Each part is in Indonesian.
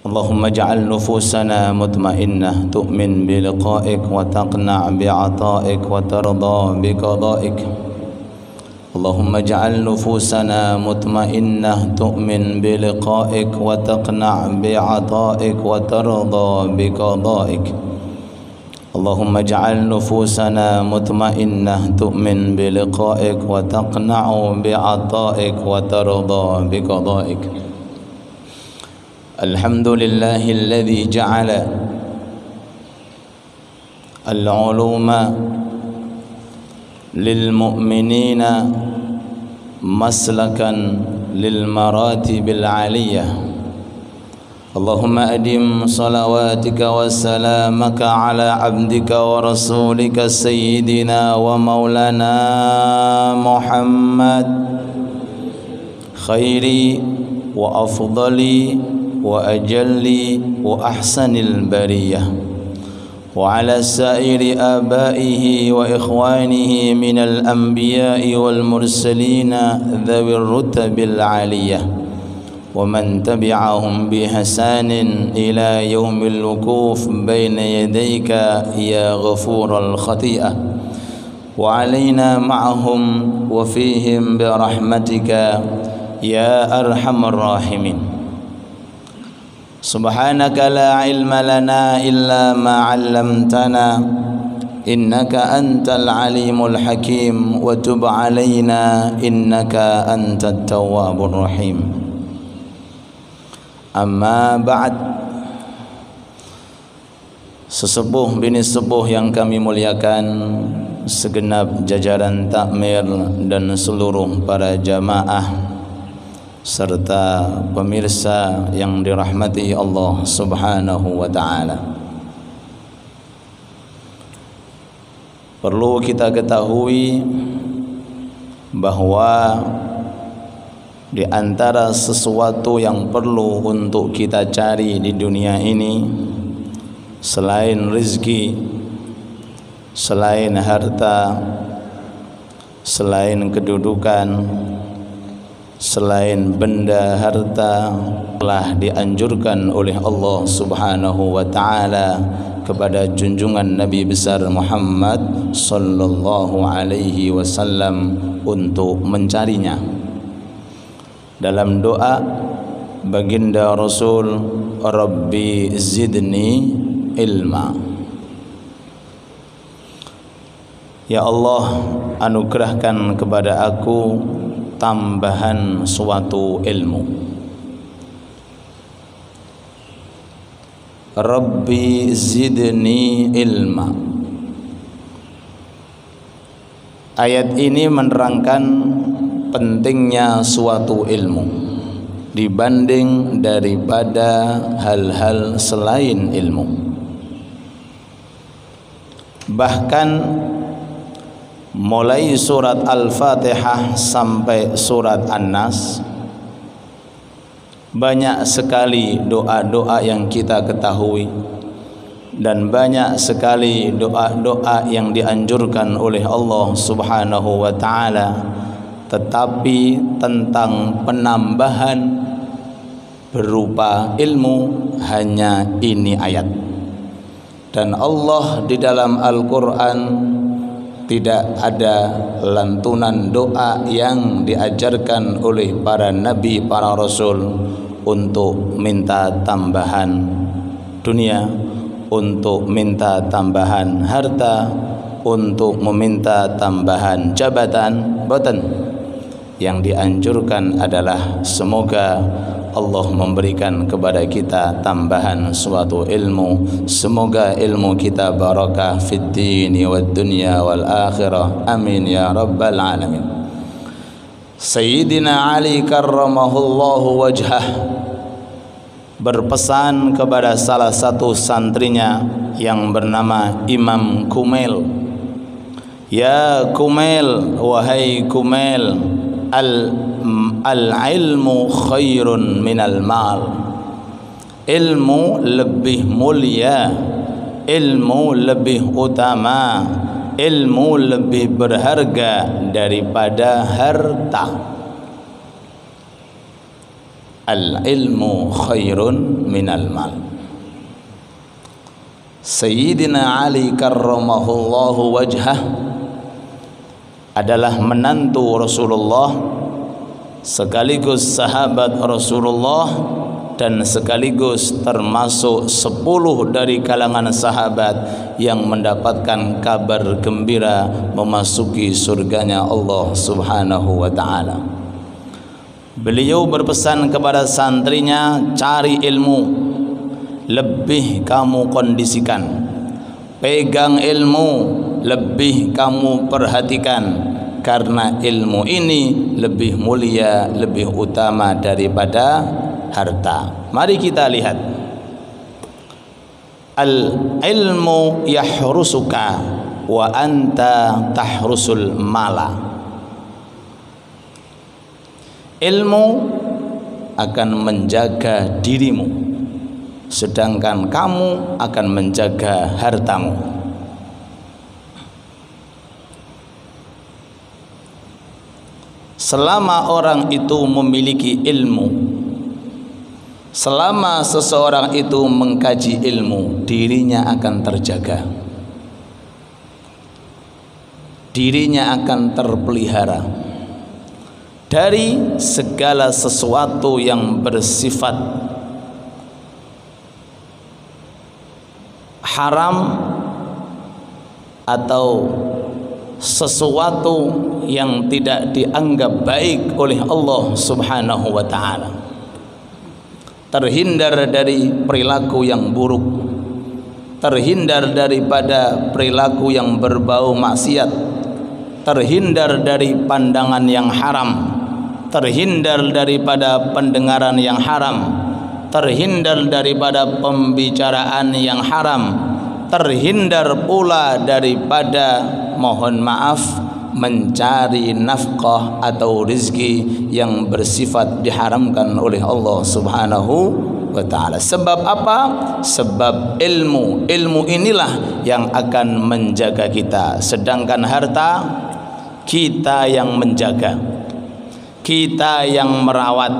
اللهم اجعل نفوسنا مطمئنة تؤمن بلقائك وتقنع بعطائك وترضى بقضائك. اللهم اجعل نفوسنا مطمئنة تؤمن بلقائك وتقنع بعطائك وترضى بقضائك. اللهم اجعل نفوسنا مطمئنة تؤمن بلقائك وتقنع بعطائك وترضى بقضائك. الحمد لله الذي جعل العلوم للمؤمنين مسلكا للمراتب العالية. اللهم أدم صلواتك وسلامك على عبدك ورسولك سيدنا ومولانا محمد خير وأفضل وأجل وأحسن البرية، وعلى سائر آبائه وإخوانه من الأنبياء والمرسلين ذوي الرتب العالية، ومن تبعهم بإحسان إلى يوم الوقوف بين يديك يا غفور الخطيئة، وعلينا معهم وفيهم برحمتك يا أرحم الراحمين. سبحانك لا علم لنا إلا ما علمتنا إنك أنت العليم الحكيم، وتب علينا إنك أنت التواب الرحيم. Amma ba'd. Sesepuh bini sepuh yang kami muliakan, segenap jajaran takmir dan seluruh para jamaah serta pemirsa yang dirahmati Allah Subhanahu wa ta'ala. Perlu kita ketahui bahwa di antara sesuatu yang perlu untuk kita cari di dunia ini, selain rezeki, selain harta, selain kedudukan, selain benda harta, telah dianjurkan oleh Allah Subhanahu wa ta'ala kepada junjungan Nabi besar Muhammad sallallahu alaihi wasallam untuk mencarinya. Dalam doa baginda Rasul, Rabbi zidni ilma, ya Allah, anugerahkan kepada aku tambahan suatu ilmu. Rabbi zidni ilma. Ayat ini menerangkan pentingnya suatu ilmu dibanding daripada hal-hal selain ilmu. Bahkan mulai surat Al-Fatihah sampai surat An-Nas, banyak sekali doa-doa yang kita ketahui dan banyak sekali doa-doa yang dianjurkan oleh Allah Subhanahu wa ta'ala. Tetapi tentang penambahan berupa ilmu hanya ini ayat. Dan Allah di dalam Al-Quran tidak ada lantunan doa yang diajarkan oleh para nabi, para rasul untuk minta tambahan dunia, untuk minta tambahan harta, untuk meminta tambahan jabatan. Boten. Yang dianjurkan adalah semoga Allah memberikan kepada kita tambahan suatu ilmu. Semoga ilmu kita barakah fid dini wad dunya wal akhirah. Amin ya rabbal alamin. Sayyidina Ali karramahullahu wajhah berpesan kepada salah satu santrinya yang bernama Imam Kumail. Ya Kumail, wahai Kumail, al-ilmu khairun minal mal. Ilmu lebih mulia, ilmu lebih utama, ilmu lebih berharga daripada harta. al-ilmu khairun minal mal. Sayyidina Ali karramahullahu wajhah adalah menantu Rasulullah, sekaligus sahabat Rasulullah, dan sekaligus termasuk 10 dari kalangan sahabat yang mendapatkan kabar gembira memasuki surganya Allah Subhanahu wa ta'ala. Beliau berpesan kepada santrinya, cari ilmu, lebih kamu kondisikan. Pegang ilmu, lebih kamu perhatikan, karena ilmu ini lebih mulia, lebih utama daripada harta. Mari kita lihat. Al-ilmu yahrusuka wa anta tahrusul mala. Ilmu akan menjaga dirimu, sedangkan kamu akan menjaga hartamu. Selama orang itu memiliki ilmu, selama seseorang itu mengkaji ilmu, dirinya akan terjaga, dirinya akan terpelihara dari segala sesuatu yang bersifat haram atau sesuatu yang tidak dianggap baik oleh Allah Subhanahu wa ta'ala. Terhindar dari perilaku yang buruk, terhindar daripada perilaku yang berbau maksiat, terhindar dari pandangan yang haram, terhindar daripada pendengaran yang haram, terhindar daripada pembicaraan yang haram, terhindar pula daripada, mohon maaf, mencari nafkah atau rizki yang bersifat diharamkan oleh Allah Subhanahu wa ta'ala. Sebab apa? Sebab ilmu. Ilmu inilah yang akan menjaga kita, sedangkan harta kita yang menjaga, kita yang merawat,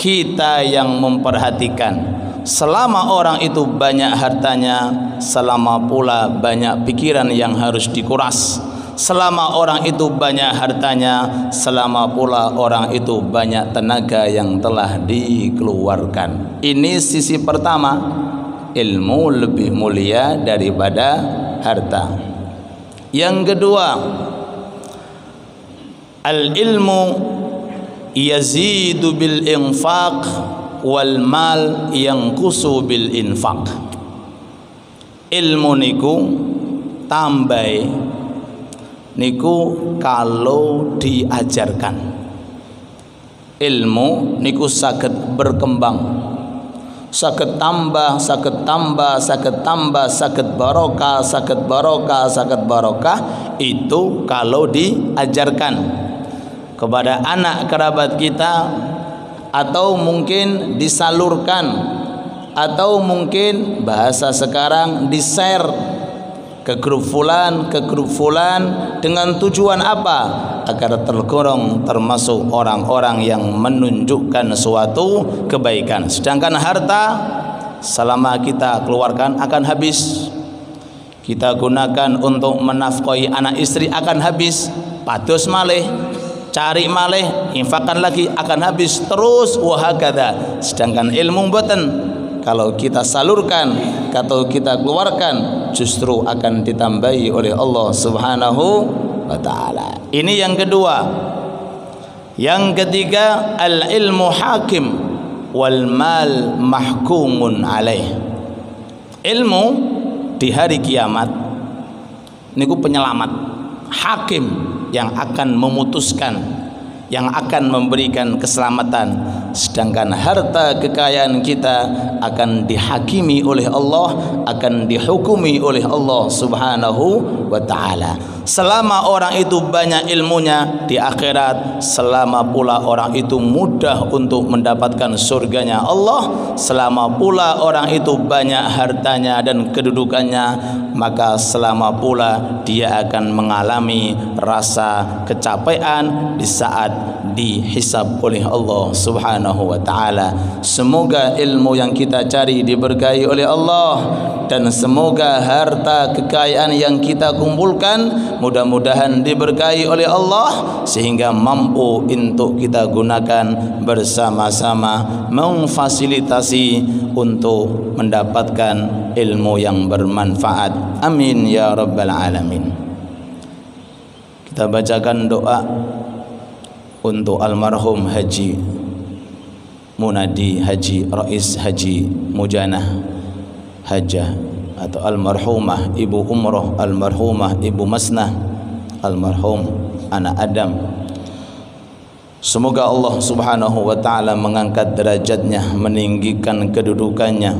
kita yang memperhatikan. Selama orang itu banyak hartanya, selama pula banyak pikiran yang harus dikuras. Selama orang itu banyak hartanya, selama pula orang itu banyak tenaga yang telah dikeluarkan. Ini sisi pertama, ilmu lebih mulia daripada harta. Yang kedua, al-ilmu yazidu bil infaq wal mal yanqusu bil infaq. Ilmu niku tambah niku kalau diajarkan. Ilmu niku saged berkembang, saged tambah, saged tambah, saged tambah, saged barokah, saged barokah, saged barokah, itu kalau diajarkan kepada anak kerabat kita, atau mungkin disalurkan, atau mungkin bahasa sekarang di-share ke grup fulan, ke grup fulan, dengan tujuan apa? Agar tergolong termasuk orang-orang yang menunjukkan suatu kebaikan. Sedangkan harta selama kita keluarkan akan habis, kita gunakan untuk menafkahi anak istri akan habis, pados malih, cari malih, infakkan lagi akan habis, terus wahakadha. Sedangkan ilmu mboten, kalau kita salurkan, kalau kita keluarkan, justru akan ditambahi oleh Allah Subhanahu wa ta'ala. Ini yang kedua. Yang ketiga, al-ilmu hakim wal mal mahkumun alaih. Ilmu di hari kiamat niku penyelamat, hakim yang akan memutuskan, yang akan memberikan keselamatan. Sedangkan harta kekayaan kita akan dihakimi oleh Allah, akan dihukumi oleh Allah Subhanahu wa ta'ala. Selama orang itu banyak ilmunya di akhirat, selama pula orang itu mudah untuk mendapatkan surganya Allah. Selama pula orang itu banyak hartanya dan kedudukannya, maka selama pula dia akan mengalami rasa kecapean di saat dihisab oleh Allah Subhanahu wa taala. Semoga ilmu yang kita cari diberkahi oleh Allah, dan semoga harta kekayaan yang kita kumpulkan mudah-mudahan diberkahi oleh Allah sehingga mampu untuk kita gunakan bersama-sama memfasilitasi untuk mendapatkan ilmu yang bermanfaat. Amin ya rabbal alamin. Kita bacakan doa untuk almarhum Haji Munadi Haji Rais Haji Mujanah Hajah, atau almarhumah Ibu Umroh, almarhumah Ibu Masnah, almarhum anak Adam. Semoga Allah Subhanahu wa taala mengangkat derajatnya, meninggikan kedudukannya,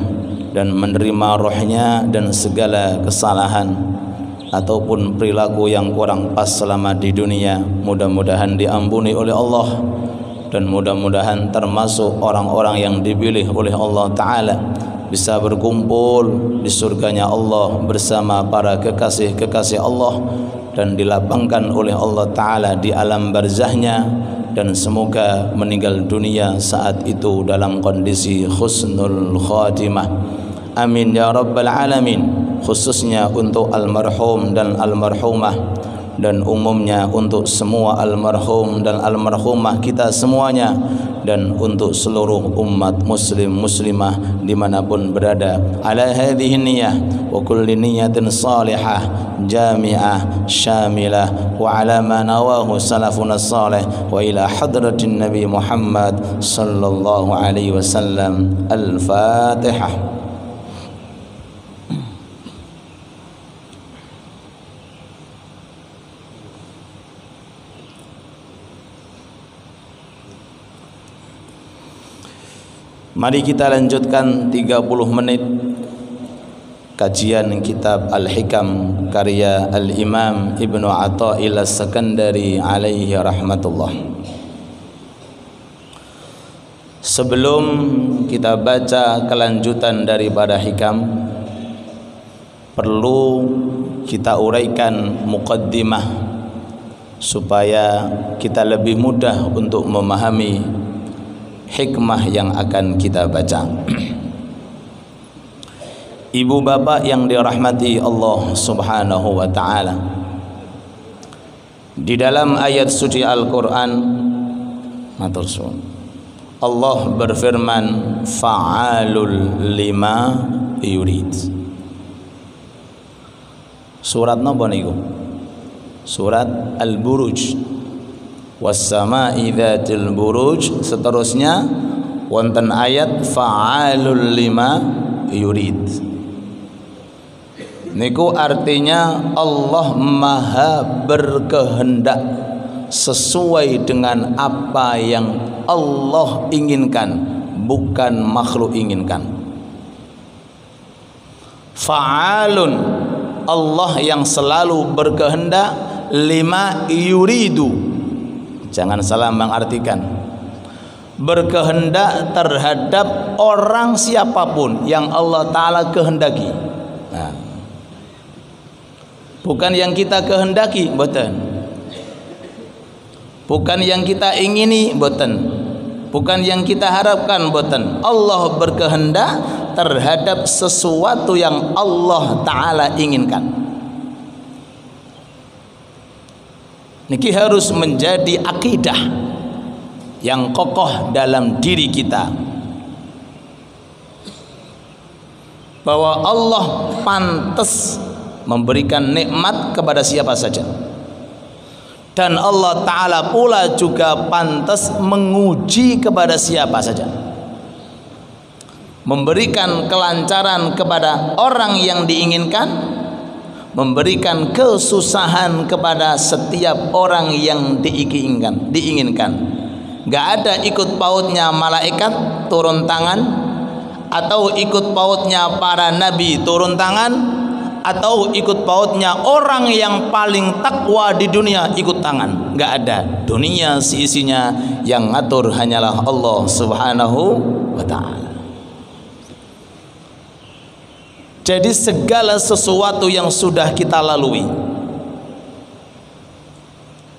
dan menerima rohnya dan segala kesalahan ataupun perilaku yang kurang pas selama di dunia mudah-mudahan diampuni oleh Allah, dan mudah-mudahan termasuk orang-orang yang dipilih oleh Allah Ta'ala bisa berkumpul di surganya Allah bersama para kekasih-kekasih Allah, dan dilapangkan oleh Allah Ta'ala di alam barzahnya, dan semoga meninggal dunia saat itu dalam kondisi husnul khatimah. Amin ya rabbal alamin. Khususnya untuk almarhum dan almarhumah, dan umumnya untuk semua almarhum dan almarhumah kita semuanya, dan untuk seluruh umat muslim muslimah dimanapun berada. Ala hadhihi niyyah wa kulli niyyatin salihah jami'ah syamilah wa ala ma nawahu salafuna salih wa ila hadratin Nabi Muhammad sallallahu alaihi wasallam. Al-Fatihah. Mari kita lanjutkan 30 menit kajian kitab Al-Hikam karya Al-Imam Ibnu Atha'illah As-Sakandari alaihi rahmatullah. Sebelum kita baca kelanjutan daripada hikam, perlu kita uraikan muqaddimah supaya kita lebih mudah untuk memahami hikmah yang akan kita baca. Ibu bapak yang dirahmati Allah Subhanahu wa taala, di dalam ayat suci Al-Qur'an matur suwun, Allah berfirman fa'alul lima yurid. Surat napa niku? Surat Al-Buruj. Was-sama'i dzatil buruj. Seterusnya wonten ayat fa'alul lima yurid. Niku artinya Allah maha berkehendak sesuai dengan apa yang Allah inginkan, bukan makhluk inginkan. Fa'alun, Allah yang selalu berkehendak, lima yuridu, jangan salah mengartikan, berkehendak terhadap orang siapapun yang Allah Ta'ala kehendaki. Nah, bukan yang kita kehendaki, boten. Bukan yang kita ingini, boten. Bukan yang kita harapkan, boten. Allah berkehendak terhadap sesuatu yang Allah Ta'ala inginkan. Niki harus menjadi akidah yang kokoh dalam diri kita, bahwa Allah pantas memberikan nikmat kepada siapa saja, dan Allah Ta'ala pula juga pantas menguji kepada siapa saja, memberikan kelancaran kepada orang yang diinginkan, memberikan kesusahan kepada setiap orang yang diinginkan. Gak ada ikut pautnya malaikat turun tangan, atau ikut pautnya para nabi turun tangan, atau ikut pautnya orang yang paling takwa di dunia ikut tangan. Gak ada. Dunia seisinya yang ngatur hanyalah Allah Subhanahu wa ta'ala. Jadi segala sesuatu yang sudah kita lalui,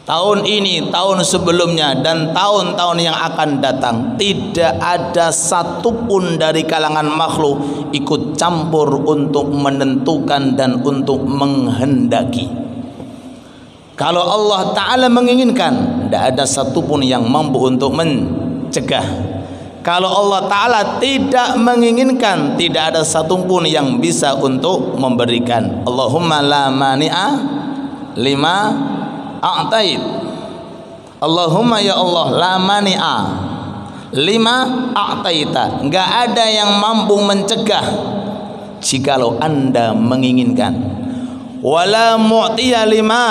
tahun ini, tahun sebelumnya, dan tahun-tahun yang akan datang, tidak ada satupun dari kalangan makhluk ikut campur untuk menentukan dan untuk menghendaki. Kalau Allah Ta'ala menginginkan, tidak ada satupun yang mampu untuk mencegah. Kalau Allah Ta'ala tidak menginginkan, tidak ada satupun yang bisa untuk memberikan. Allahumma la mani'a lima a'tait. Allahumma ya Allah, la mani'a lima a'taita. Enggak ada yang mampu mencegah jikalau Anda menginginkan. Wala mu'tiya lima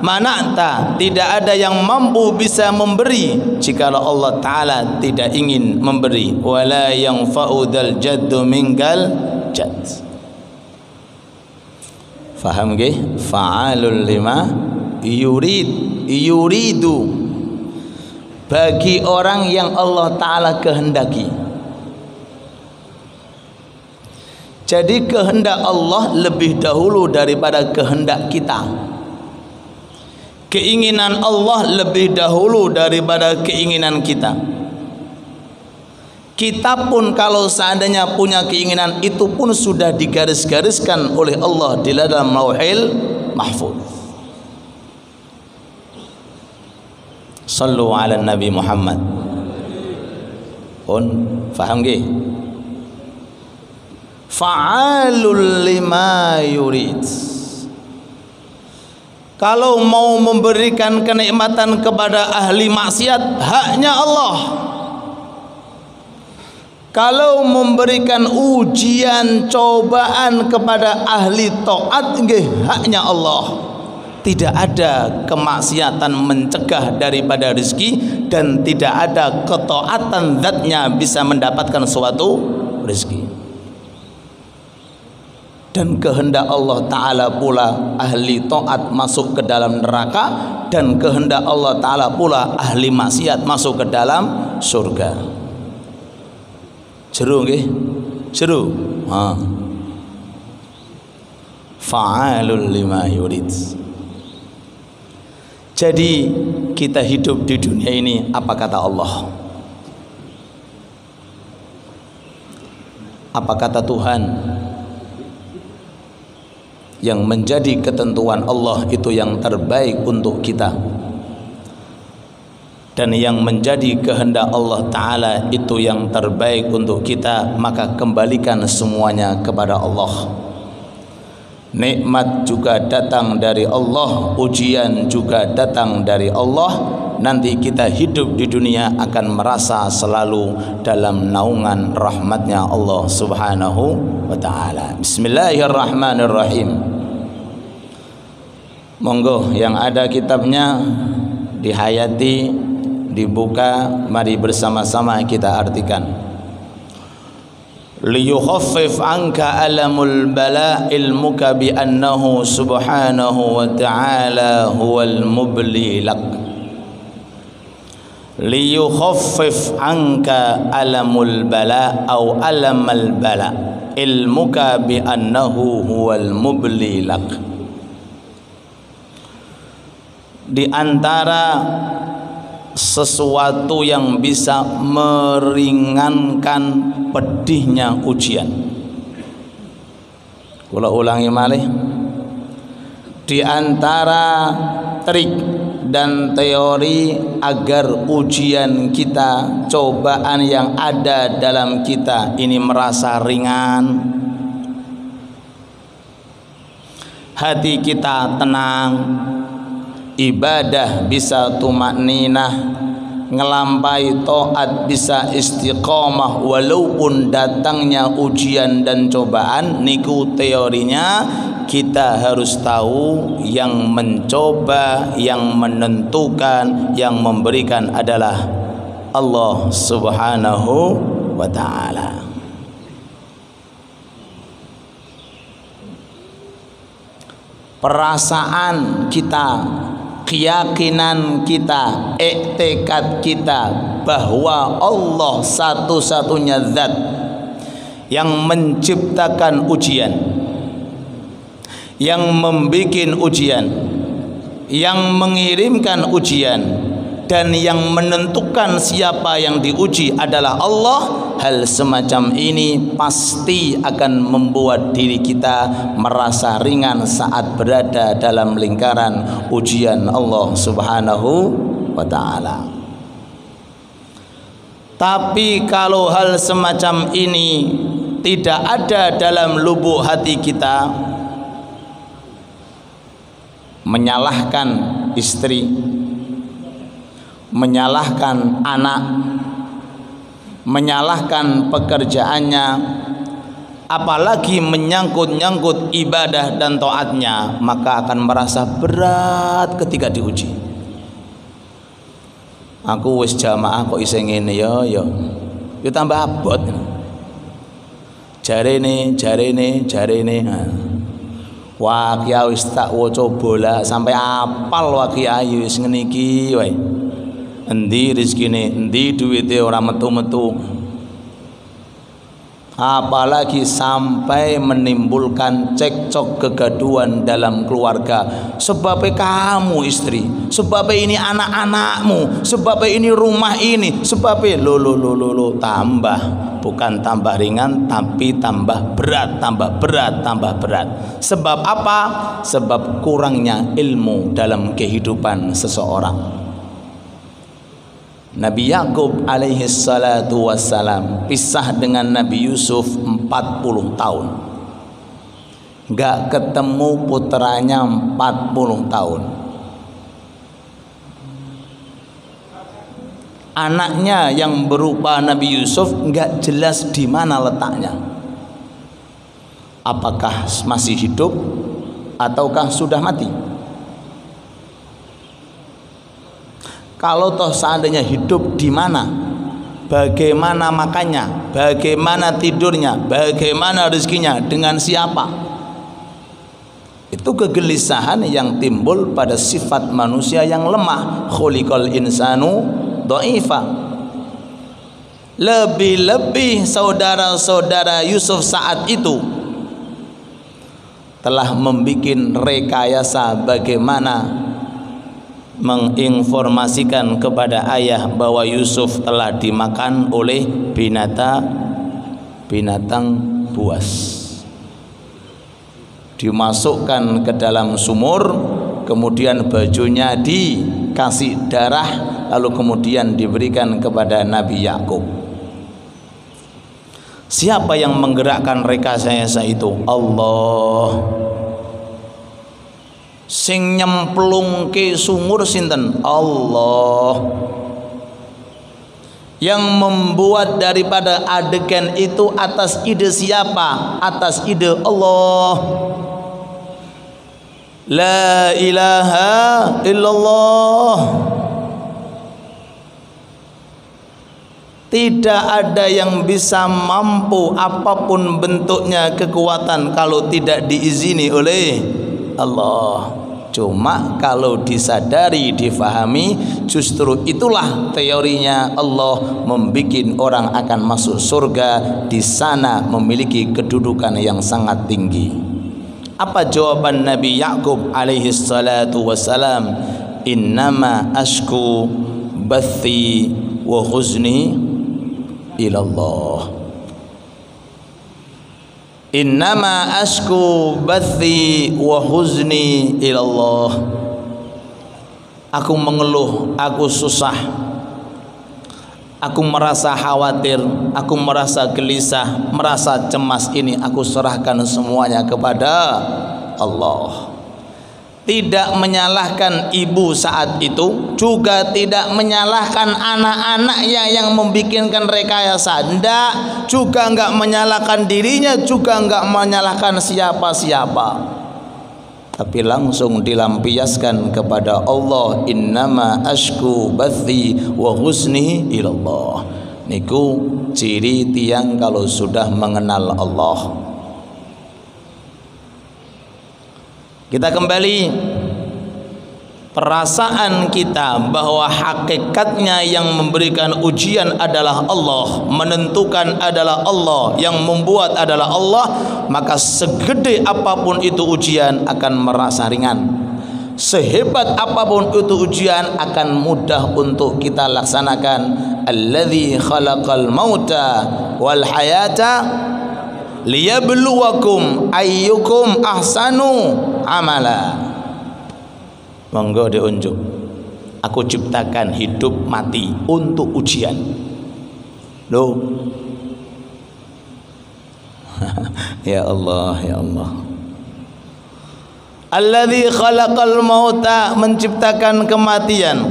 mana'ta. Tidak ada yang mampu bisa memberi jikalau Allah Ta'ala tidak ingin memberi. Wala yanfa'u dzal jaddu mingal jadd. Faham nggih? Fa'alul lima yuridu, bagi orang yang Allah Ta'ala kehendaki. Jadi kehendak Allah lebih dahulu daripada kehendak kita. Keinginan Allah lebih dahulu daripada keinginan kita. Kita pun kalau seandainya punya keinginan, itu pun sudah digaris-gariskan oleh Allah di dalam Lauhil Mahfuz. Sallu ala Nabi Muhammad. Pun faham nggih? Fa'alul lima yurid. Kalau mau memberikan kenikmatan kepada ahli maksiat, haknya Allah. Kalau memberikan ujian, cobaan kepada ahli taat, nggih haknya Allah. Tidak ada kemaksiatan mencegah daripada rezeki, dan tidak ada ketaatan zatnya bisa mendapatkan suatu rezeki. Dan kehendak Allah Ta'ala pula ahli taat masuk ke dalam neraka, dan kehendak Allah Ta'ala pula ahli maksiat masuk ke dalam surga. Jeru nggih? Jeru. Fa'alul lima yurid. Jadi kita hidup di dunia ini, apa kata Allah? Apa kata Tuhan? Yang menjadi ketentuan Allah itu yang terbaik untuk kita, dan yang menjadi kehendak Allah Ta'ala itu yang terbaik untuk kita. Maka kembalikan semuanya kepada Allah. Nikmat juga datang dari Allah, ujian juga datang dari Allah. Nanti kita hidup di dunia akan merasa selalu dalam naungan rahmatnya Allah Subhanahu wa Ta'ala. Bismillahirrahmanirrahim. Monggo yang ada kitabnya dihayati, dibuka, mari bersama-sama kita artikan. Liyukhaffif anka alamul bala ilmuka bi annahu subhanahu wa ta'ala huwal mubli lak. Liyukhaffif anka alamul bala au alamal bala ilmuka bi annahu huwal mubli lak. Di antara sesuatu yang bisa meringankan pedihnya ujian, kula ulangi malih, di antara trik dan teori agar ujian kita, cobaan yang ada dalam kita ini merasa ringan, hati kita tenang, ibadah bisa tumakninah, ngelampai taat bisa istiqomah walaupun datangnya ujian dan cobaan. Niku teorinya. Kita harus tahu yang mencoba, yang menentukan, yang memberikan adalah Allah Subhanahu wa Ta'ala. Perasaan kita, keyakinan kita, iktikad kita bahwa Allah satu-satunya zat yang menciptakan ujian, yang membikin ujian, yang mengirimkan ujian dan yang menentukan siapa yang diuji adalah Allah, hal semacam ini pasti akan membuat diri kita merasa ringan saat berada dalam lingkaran ujian Allah Subhanahu wa ta'ala. Tapi kalau hal semacam ini tidak ada dalam lubuk hati kita, menyalahkan istri, menyalahkan anak, menyalahkan pekerjaannya, apalagi menyangkut-nyangkut ibadah dan taatnya, maka akan merasa berat ketika diuji. Aku wis jamaah kok isih ngene ya tambah abot. Jarene. Waqiah wis tak waca bola sampai apal waqiah wis ngene iki wae. Endi rezekine, endi duwite ora metu-metu. Apalagi sampai menimbulkan cekcok kegaduhan dalam keluarga. Sebabnya kamu istri, sebabnya ini anak-anakmu, sebabnya ini rumah ini, sebabnya lo tambah, bukan tambah ringan tapi tambah berat. Sebab apa? Sebab kurangnya ilmu dalam kehidupan seseorang. Nabi Yakub alaihi salatu wassalam pisah dengan Nabi Yusuf 40 tahun. Gak ketemu putranya 40 tahun. Anaknya yang berupa Nabi Yusuf gak jelas di mana letaknya. Apakah masih hidup ataukah sudah mati? Kalau toh seandainya hidup, di mana? Bagaimana makannya? Bagaimana tidurnya? Bagaimana rezekinya? Dengan siapa? Itu kegelisahan yang timbul pada sifat manusia yang lemah. Khuliqal insanu dha'ifa. Lebih-lebih saudara-saudara Yusuf saat itu telah membuat rekayasa bagaimana menginformasikan kepada ayah bahwa Yusuf telah dimakan oleh binatang buas. Dimasukkan ke dalam sumur, kemudian bajunya dikasih darah, lalu kemudian diberikan kepada Nabi Yakub. Siapa yang menggerakkan rekayasa itu? Allah. Sing nyemplung ke sumur sinten? Allah. Yang membuat daripada adegan itu atas ide siapa? Atas ide Allah. La ilaha illallah. Tidak ada yang bisa mampu apapun bentuknya kekuatan kalau tidak diizini oleh Allah. Cuma kalau disadari, difahami, justru itulah teorinya Allah membuat orang akan masuk surga, di sana memiliki kedudukan yang sangat tinggi. Apa jawaban Nabi Yakub alaihi salatu wassalam? Innama ashku bathi wa huzni ilallah. Innama ashku bathi wa huzni ilallah. Aku mengeluh, aku susah, aku merasa khawatir, aku merasa gelisah, merasa cemas, ini aku serahkan semuanya kepada Allah. Tidak menyalahkan ibu saat itu, juga tidak menyalahkan anak-anaknya yang membikinkan rekayasa. Tidak, juga enggak menyalahkan dirinya, juga enggak menyalahkan siapa-siapa. Tapi langsung dilampiaskan kepada Allah. Innama ashku bathi wa huzni ilallah. Niku ciri tiang kalau sudah mengenal Allah. Kita kembali, perasaan kita bahwa hakikatnya yang memberikan ujian adalah Allah, menentukan adalah Allah, yang membuat adalah Allah, maka segede apapun itu ujian akan merasa ringan. sehebat apapun itu ujian akan mudah untuk kita laksanakan. Alladzi khalaqal mauta wal hayata liyabluwakum ayyukum ahsanu amala. Monggo diunjuk. Aku ciptakan hidup mati untuk ujian. Loh. Ya Allah, ya Allah. Alladzi khalaqal mauta, menciptakan kematian,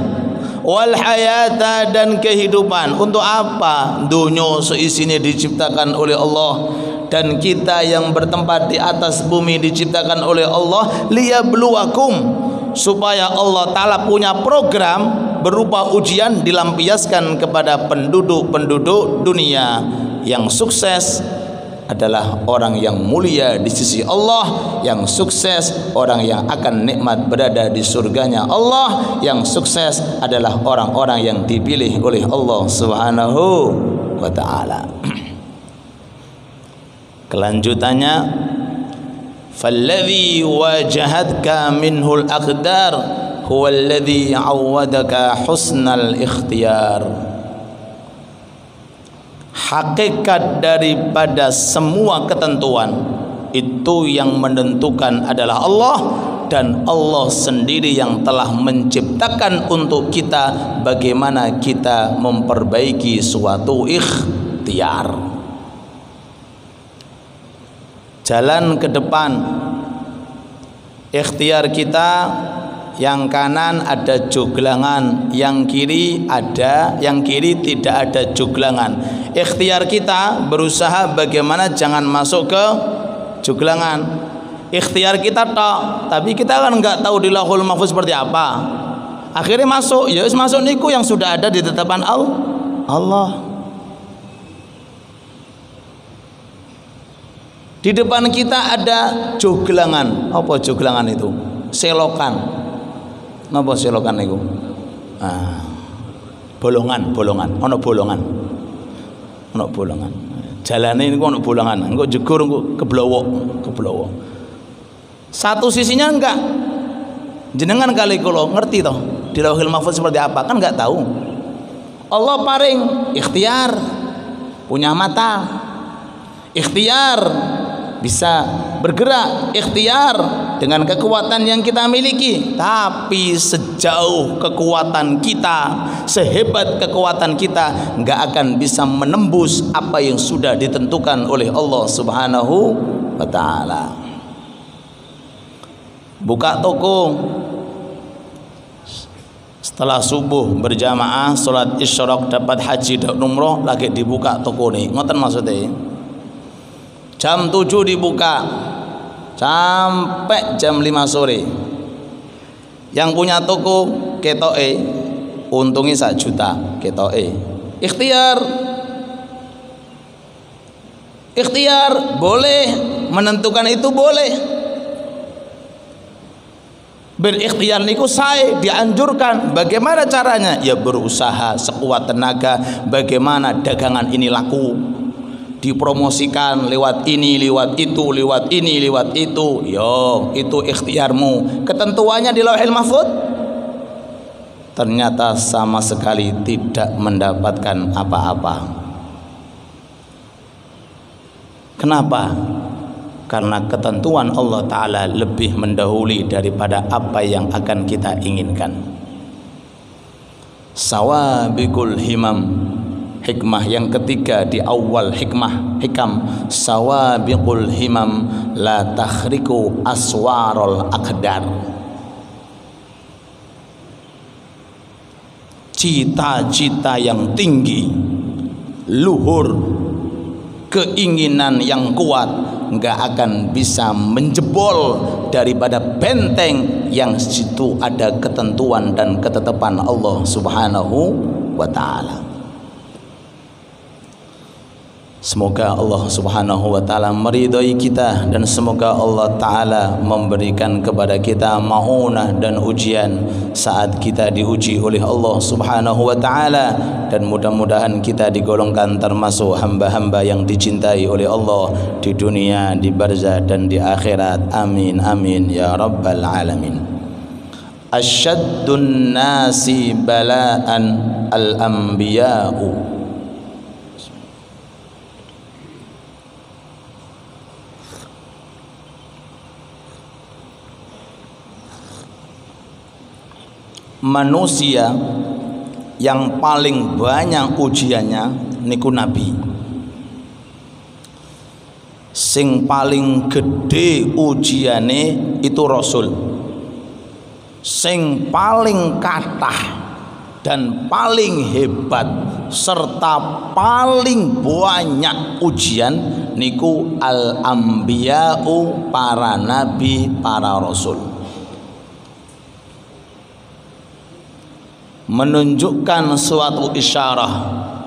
wal hayata, dan kehidupan. Untuk apa? Dunia seisinya diciptakan oleh Allah, dan kita yang bertempat di atas bumi diciptakan oleh Allah. Liyabluwakum, supaya Allah Ta'ala punya program berupa ujian dilampiaskan kepada penduduk-penduduk dunia. Yang sukses adalah orang yang mulia di sisi Allah, yang sukses orang yang akan nikmat berada di surganya Allah, yang sukses adalah orang-orang yang dipilih oleh Allah Subhanahu wa ta'ala. Kelanjutannya, falladhi wajahatka minhul aqdar huwalladhi awwadaka husnal ikhtiyar. Hakikat daripada semua ketentuan itu yang menentukan adalah Allah, dan Allah sendiri yang telah menciptakan untuk kita bagaimana kita memperbaiki suatu ikhtiar. Jalan ke depan ikhtiar kita, yang kanan ada joglangan, yang kiri tidak ada joglangan. Ikhtiar kita berusaha bagaimana jangan masuk ke joglangan. Ikhtiar kita tok, tapi kita kan nggak tahu di Lauhul Mahfuz seperti apa. Akhirnya masuk, ya wis masuk niku yang sudah ada di tetapan Allah. Di depan kita ada joglangan. Apa joglangan itu? Selokan. Napa selokan niku? Bolongan. Ono bolongan. Jalane niku ono bolongan. Engko jegur engko keblowo. Satu sisinya enggak. Jenengan kali kula ngerti toh di Lauhul Mahfuz seperti apa? Kan enggak tahu. Allah paring ikhtiar, punya mata. Ikhtiar bisa bergerak, ikhtiar dengan kekuatan yang kita miliki. Tapi sejauh kekuatan kita, sehebat kekuatan kita, nggak akan bisa menembus apa yang sudah ditentukan oleh Allah Subhanahu wa ta'ala. Buka toko setelah subuh berjamaah, sholat isyraq, dapat haji dan umroh, lagi dibuka toko nih, ngoten maksudnya. Jam 7 dibuka sampai jam 5 sore. Yang punya toko ketoke untungnya 1 juta ketoke. Ikhtiar boleh, menentukan itu boleh. Berikhtiar niku saya dianjurkan. Bagaimana caranya? Ya berusaha sekuat tenaga. Bagaimana dagangan ini laku, dipromosikan lewat ini, lewat itu, lewat ini, lewat itu. Yo, itu ikhtiarmu. Ketentuannya di Lauhul Mahfuz. Ternyata sama sekali tidak mendapatkan apa-apa. Kenapa? Karena ketentuan Allah Ta'ala lebih mendahului daripada apa yang akan kita inginkan. Sawabiqul himam, hikmah yang ketiga di awal hikam, sawabiqul himam la takhriku aswarul aqdar. Cita-cita yang tinggi, luhur, keinginan yang kuat nggak akan bisa menjebol daripada benteng yang situ ada ketentuan dan ketetapan Allah Subhanahu wa ta'ala. Semoga Allah Subhanahu wa ta'ala meridhai kita, dan semoga Allah Ta'ala memberikan kepada kita maunah dan ujian saat kita diuji oleh Allah Subhanahu wa ta'ala, dan mudah-mudahan kita digolongkan termasuk hamba-hamba yang dicintai oleh Allah di dunia, di barzah dan di akhirat. Amin amin ya rabbal alamin. asyaddun nasi bala'an al-anbiya'u. Manusia yang paling banyak ujiannya niku nabi. Sing paling gede ujiane itu rasul. Sing paling kathah dan paling hebat serta paling banyak ujian niku al-anbiya'u, para nabi, para rasul. Menunjukkan suatu isyarah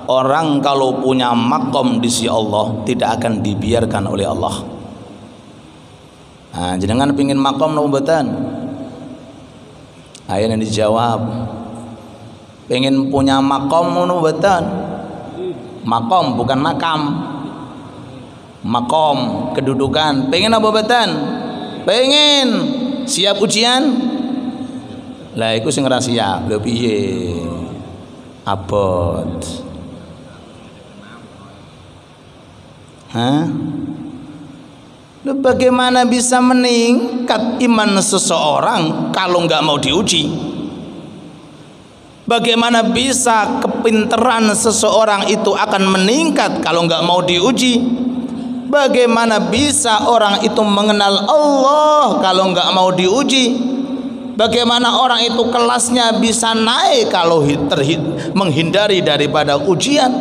orang kalau punya makom di sisi Allah tidak akan dibiarkan oleh Allah. Nah, jenengan pingin makom napa mboten? Ayo yang dijawab. Pengen punya makom napa mboten? Makom bukan makam. Makom kedudukan. Pengen apa mboten? Pengen. Siap ujian? Lah iku sing ora siap. Lho piye? Abot. Hah? Lho bagaimana bisa meningkat iman seseorang kalau nggak mau diuji? Bagaimana bisa kepintaran seseorang itu akan meningkat kalau nggak mau diuji? Bagaimana bisa orang itu mengenal Allah kalau nggak mau diuji? Bagaimana orang itu kelasnya bisa naik kalau menghindari daripada ujian?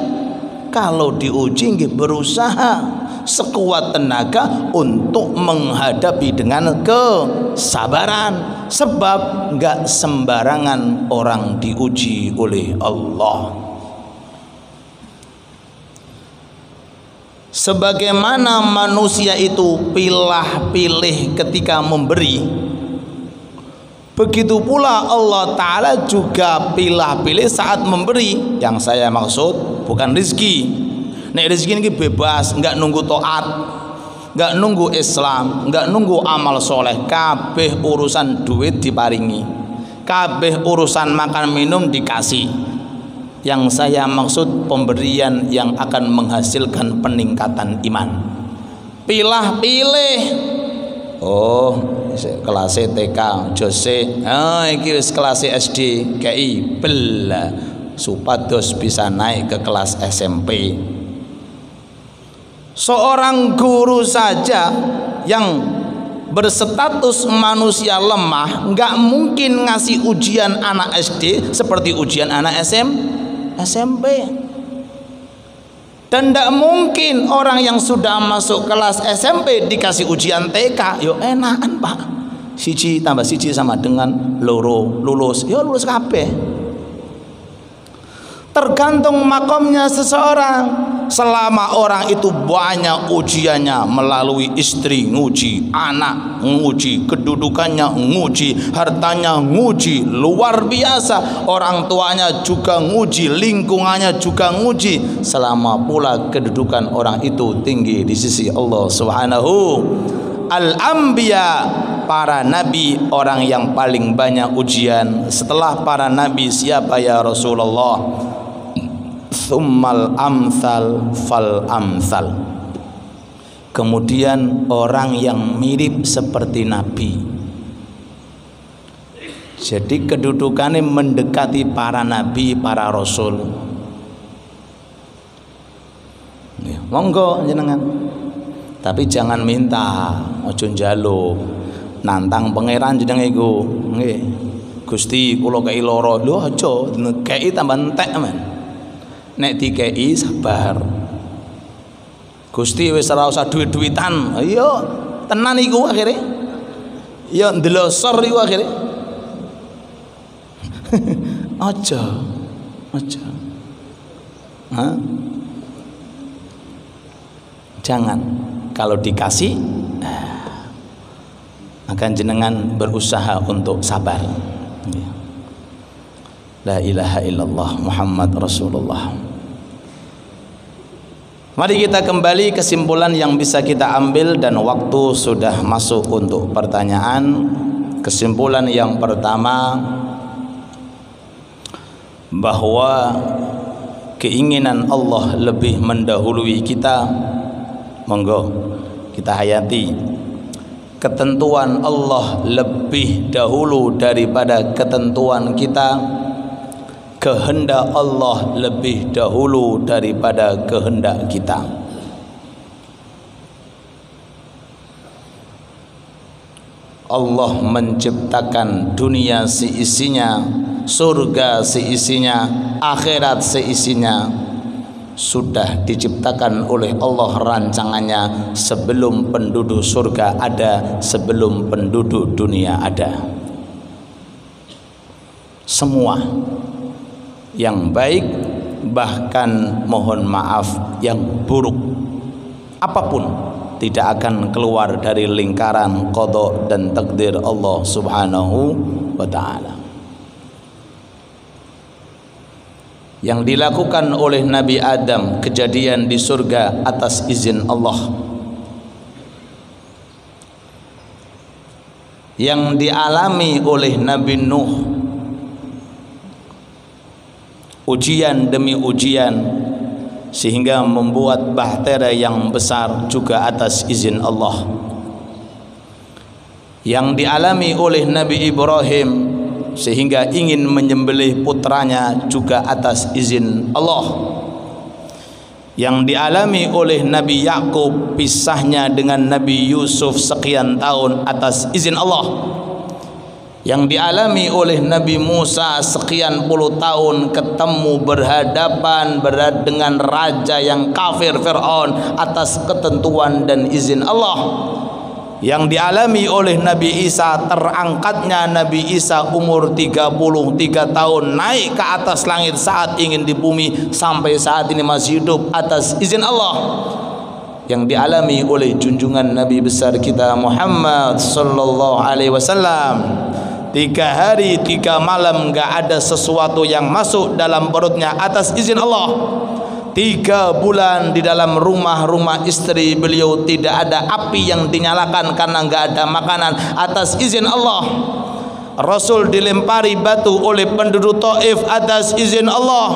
Kalau diuji berusaha sekuat tenaga untuk menghadapi dengan kesabaran, sebab nggak sembarangan orang diuji oleh Allah. Sebagaimana manusia itu pilih-pilih ketika memberi, begitu pula Allah Ta'ala juga pilih-pilih saat memberi. Yang saya maksud bukan rizki. Nek rizki ini bebas, nggak nunggu taat, nggak nunggu Islam, nggak nunggu amal soleh. Kabeh urusan duit diparingi, kabeh urusan makan minum dikasih. Yang saya maksud pemberian yang akan menghasilkan peningkatan iman. Pilih-pilih. Oh, kelas TK, Jose, iki wis kelas SD, KI, bel, supados bisa naik ke kelas SMP. Seorang guru saja yang berstatus manusia lemah nggak mungkin ngasih ujian anak SD seperti ujian anak SMP. Dan tidak mungkin orang yang sudah masuk kelas SMP dikasih ujian TK. Yo enakan pak, siji tambah siji sama dengan loro, lulus. Yo lulus kabeh. Tergantung makomnya seseorang. Selama orang itu banyak ujiannya, melalui istri nguji, anak nguji, kedudukannya nguji, hartanya nguji, luar biasa, orang tuanya juga nguji, lingkungannya juga nguji, selama pula kedudukan orang itu tinggi di sisi Allah Subhanahu. Al-anbiya, para nabi, orang yang paling banyak ujian. Setelah para nabi siapa ya Rasulullah? Tsummal amsal fal amsal. Kemudian orang yang mirip seperti nabi. Jadi kedudukannya mendekati para nabi, para rasul. Monggo jenengan. Tapi jangan minta, ojo njaluk. Nantang pangeran jeneng iku. Nggih. Gusti kula kei lara. Lho aja, kei tambah entek men. Nek dikei sabar. Gusti wis ora usah duit-duitan. Ayo tenan iku akhire. Ya ndelosor iku akhire. Aja. Hah? Jangan. Kalau dikasih akan jenengan berusaha untuk sabar. La ilaha illallah Muhammad Rasulullah. Mari kita kembali kesimpulan yang bisa kita ambil, dan waktu sudah masuk untuk pertanyaan. Kesimpulan yang pertama, bahwa keinginan Allah lebih mendahului kita. Monggo kita hayati ketentuan Allah lebih dahulu daripada ketentuan kita. Kehendak Allah lebih dahulu daripada kehendak kita. Allah menciptakan dunia seisinya, surga seisinya, akhirat seisinya, sudah diciptakan oleh Allah rancangannya sebelum penduduk surga ada, sebelum penduduk dunia ada. Semua yang baik, bahkan mohon maaf yang buruk, apapun tidak akan keluar dari lingkaran qada dan takdir Allah Subhanahu wa ta'ala. Yang dilakukan oleh Nabi Adam, kejadian di surga atas izin Allah. Yang dialami oleh Nabi Nuh, ujian demi ujian, sehingga membuat bahtera yang besar juga atas izin Allah. Yang dialami oleh Nabi Ibrahim, sehingga ingin menyembelih putranya juga atas izin Allah. Yang dialami oleh Nabi Yakub, pisahnya dengan Nabi Yusuf sekian tahun atas izin Allah. Yang dialami oleh Nabi Musa sekian puluh tahun ketemu berhadapan dengan raja yang kafir Fir'aun atas ketentuan dan izin Allah. Yang dialami oleh Nabi Isa, terangkatnya Nabi Isa umur 33 tahun naik ke atas langit saat ingin di bumi, sampai saat ini masih hidup atas izin Allah. Yang dialami oleh junjungan Nabi besar kita Muhammad sallallahu alaihi wasallam, 3 hari 3 malam gak ada sesuatu yang masuk dalam perutnya atas izin Allah. 3 bulan di dalam rumah istri beliau tidak ada api yang dinyalakan karena gak ada makanan atas izin Allah. Rasul dilempari batu oleh penduduk Taif atas izin Allah.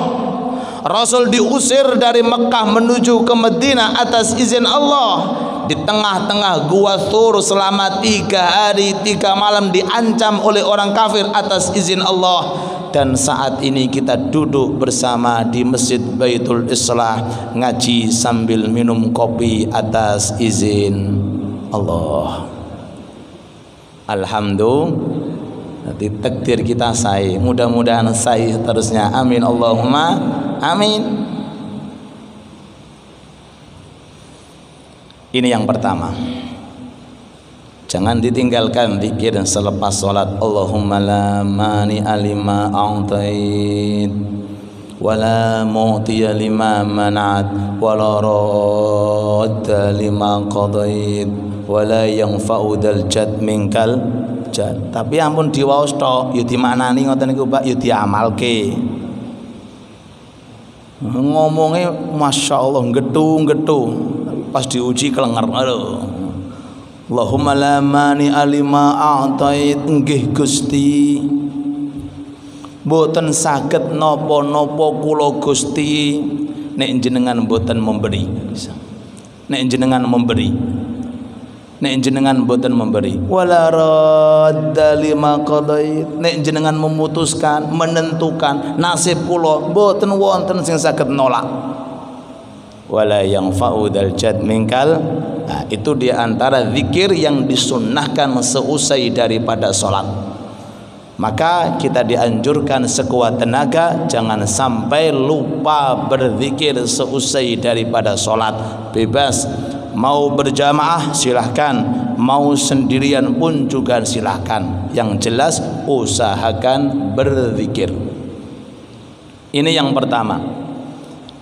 Rasul diusir dari Mekah menuju ke Madinah atas izin Allah. Di tengah-tengah gua Thur selama 3 hari 3 malam diancam oleh orang kafir atas izin Allah. Dan saat ini kita duduk bersama di Masjid Baitul Islah ngaji sambil minum kopi atas izin Allah. Alhamdulillah. Nanti takdir kita sahih, mudah-mudahan sahih terusnya, amin Allahumma amin. Ini yang pertama, jangan ditinggalkan zikir selepas sholat. Allahumma la mani alima a'tait wa la mu'tiya lima mana'at wa la radda lima qadait wa la yanfa'u dzal jad minkal jad. Tapi ampun diwaos tok, yo dimaknani ngoten niku Pak, yo diamalke. Ngomongnya Masya Allah getu-getu, pas diuji kelenger. Aduh. Allahumma la mani alima a'tait, nggih Gusti mboten saged napa-napa kula Gusti nek jenengan mboten memberi. Nek jenengan memberi, nek jenengan mboten memberi. Wala radda lima qadait, nek jenengan memutuskan menentukan nasib kula mboten wonten sing saged nolak. Wala yanfa'u dzal jad minkal. Nah, itu di antara zikir yang disunnahkan seusai daripada sholat. Maka kita dianjurkan sekuat tenaga jangan sampai lupa berzikir seusai daripada sholat. Bebas, mau berjamaah silahkan, mau sendirian pun juga silahkan. Yang jelas usahakan berzikir. Ini yang pertama.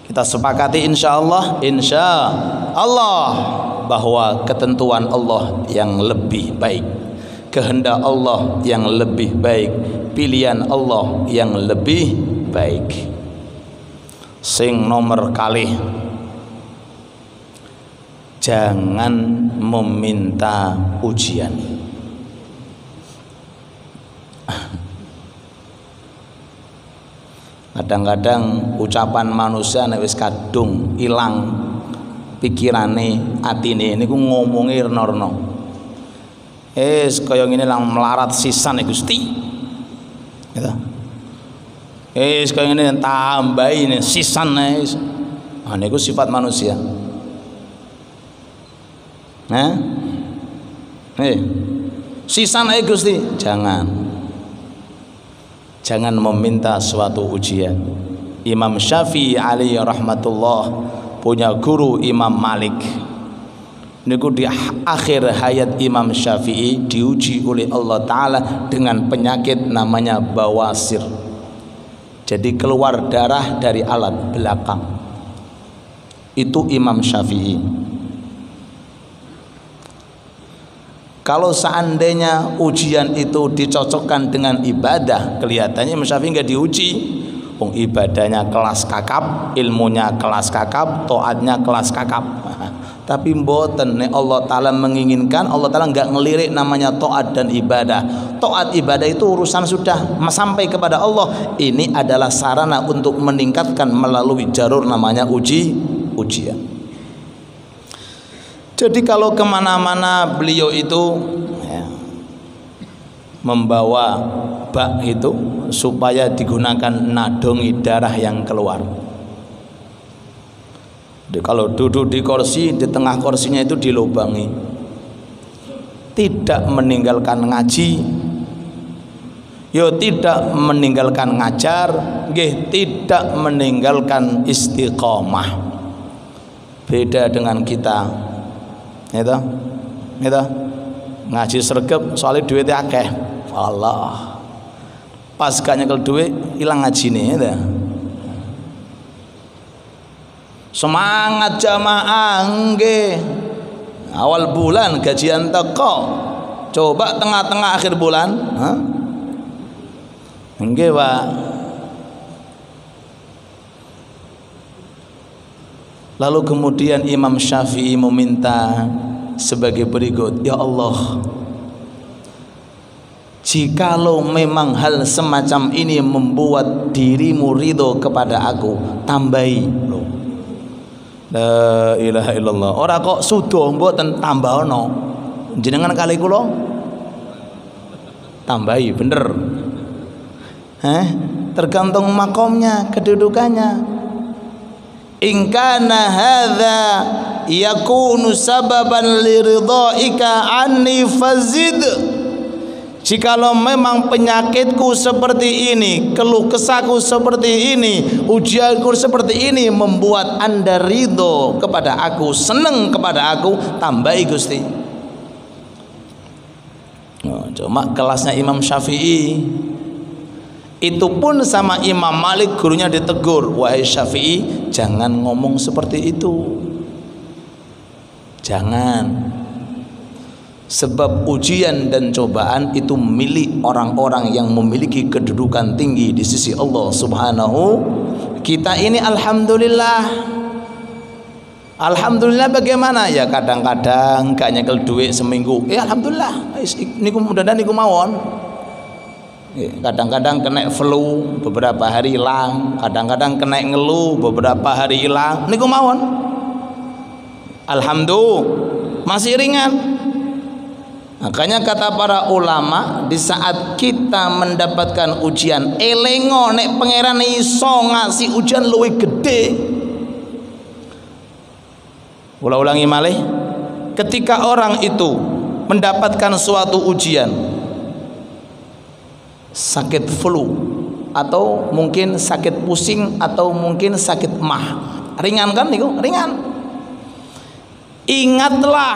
Kita sepakati insya Allah bahwa ketentuan Allah yang lebih baik, kehendak Allah yang lebih baik, pilihan Allah yang lebih baik. Sing nomor kalih, jangan meminta ujian. Kadang-kadang ucapan manusia nek wis kadung ilang pikirane, atine niku ngomongi rena-rena. Kaya ngene lang melarat sisan Gusti. Gitu. Kaya ngene tambahi sisan wis. Ah niku sifat manusia. Sisan Gusti, jangan meminta suatu ujian. Imam Syafi'i alaihi rahmatullah punya guru Imam Malik. Niku di akhir hayat Imam Syafi'i diuji oleh Allah Ta'ala dengan penyakit namanya bawasir. Jadi keluar darah dari alat belakang. Itu Imam Syafi'i. Kalau seandainya ujian itu dicocokkan dengan ibadah, kelihatannya Imam Syafi'i nggak diuji. Ibadahnya kelas kakap, ilmunya kelas kakap, taatnya kelas kakap. Tapi mboten, nek Allah Ta'ala menginginkan, Allah Ta'ala nggak ngelirik namanya taat dan ibadah. Taat ibadah itu urusan sudah sampai kepada Allah. Ini adalah sarana untuk meningkatkan melalui jalur namanya ujian. Jadi kalau kemana-mana beliau itu membawa bak itu supaya digunakan nadongi darah yang keluar. Jadi kalau duduk di kursi, di tengah kursinya itu dilubangi. Tidak meninggalkan ngaji, tidak meninggalkan ngajar, tidak meninggalkan istiqomah. Beda dengan kita. Itu ngaji sregep soalnya duitnya akeh. Allah. Pas gak nyekel duit hilang ngajine itu. Semangat jamaah nggih. Awal bulan gajian teko. Coba tengah-tengah akhir bulan, nggih, Pak. Lalu kemudian Imam Syafi'i meminta sebagai berikut, ya Allah, jikalau memang hal semacam ini membuat dirimu ridho kepada aku, tambahi. La ilaha illallah. Ora kok sudo mboten tambahno. Jenengan kali kula tambahi bener. Tergantung makomnya, kedudukannya. In kana hadza yakunu sababan liridhaika anni fazid. Jikalau memang penyakitku seperti ini, keluh kesahku seperti ini, ujianku seperti ini membuat Anda ridho kepada aku, senang kepada aku, tambahi Gusti. Cuma kelasnya Imam Syafi'i. Itu pun sama Imam Malik gurunya ditegur, wahai Syafi'i, jangan ngomong seperti itu. Jangan. Sebab ujian dan cobaan itu milik orang-orang yang memiliki kedudukan tinggi di sisi Allah Subhanahu. Kita ini alhamdulillah. Alhamdulillah bagaimana? Ya kadang-kadang gak nyekel duit seminggu. Alhamdulillah. Niku mudah-mudahan niku mawon. Kadang-kadang kena flu beberapa hari hilang, kadang-kadang kena ngeluh beberapa hari hilang, niku mawon. Alhamdulillah masih ringan. Makanya kata para ulama, di saat kita mendapatkan ujian, elengo nek pangeran iso ngasih ujian luwih gede. Ulang-ulangi malih, ketika orang itu mendapatkan suatu ujian, sakit flu atau mungkin sakit pusing atau mungkin sakit mah, ringan kan niku? Ringan. Ingatlah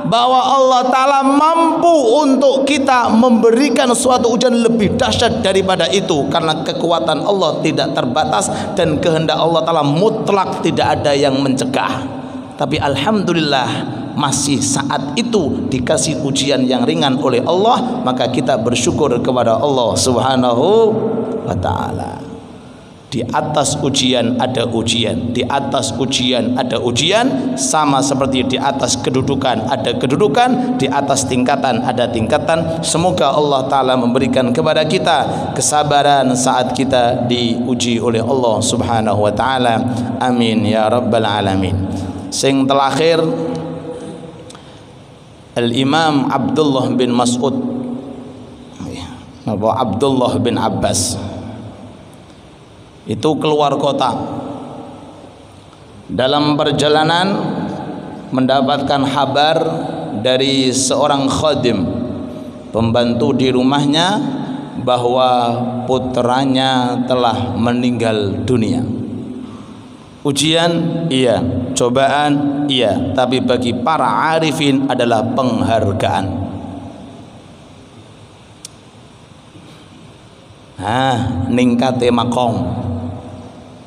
bahwa Allah Ta'ala mampu untuk kita memberikan suatu ujian lebih dahsyat daripada itu, karena kekuatan Allah tidak terbatas dan kehendak Allah Ta'ala mutlak, tidak ada yang mencegah. Tapi alhamdulillah masih saat itu dikasih ujian yang ringan oleh Allah, maka kita bersyukur kepada Allah Subhanahu wa Ta'ala. Di atas ujian ada ujian, di atas ujian ada ujian, sama seperti di atas kedudukan ada kedudukan, di atas tingkatan ada tingkatan. Semoga Allah Ta'ala memberikan kepada kita kesabaran saat kita diuji oleh Allah Subhanahu wa Ta'ala. Amin ya rabbal alamin. Sing terakhir, Al-Imam Abdullah bin Mas'ud, Abdullah bin Abbas itu keluar kota. Dalam perjalanan mendapatkan kabar dari seorang khadim, pembantu di rumahnya, bahwa putranya telah meninggal dunia. Ujian iya, cobaan iya, tapi bagi para arifin adalah penghargaan. Ningkate makom,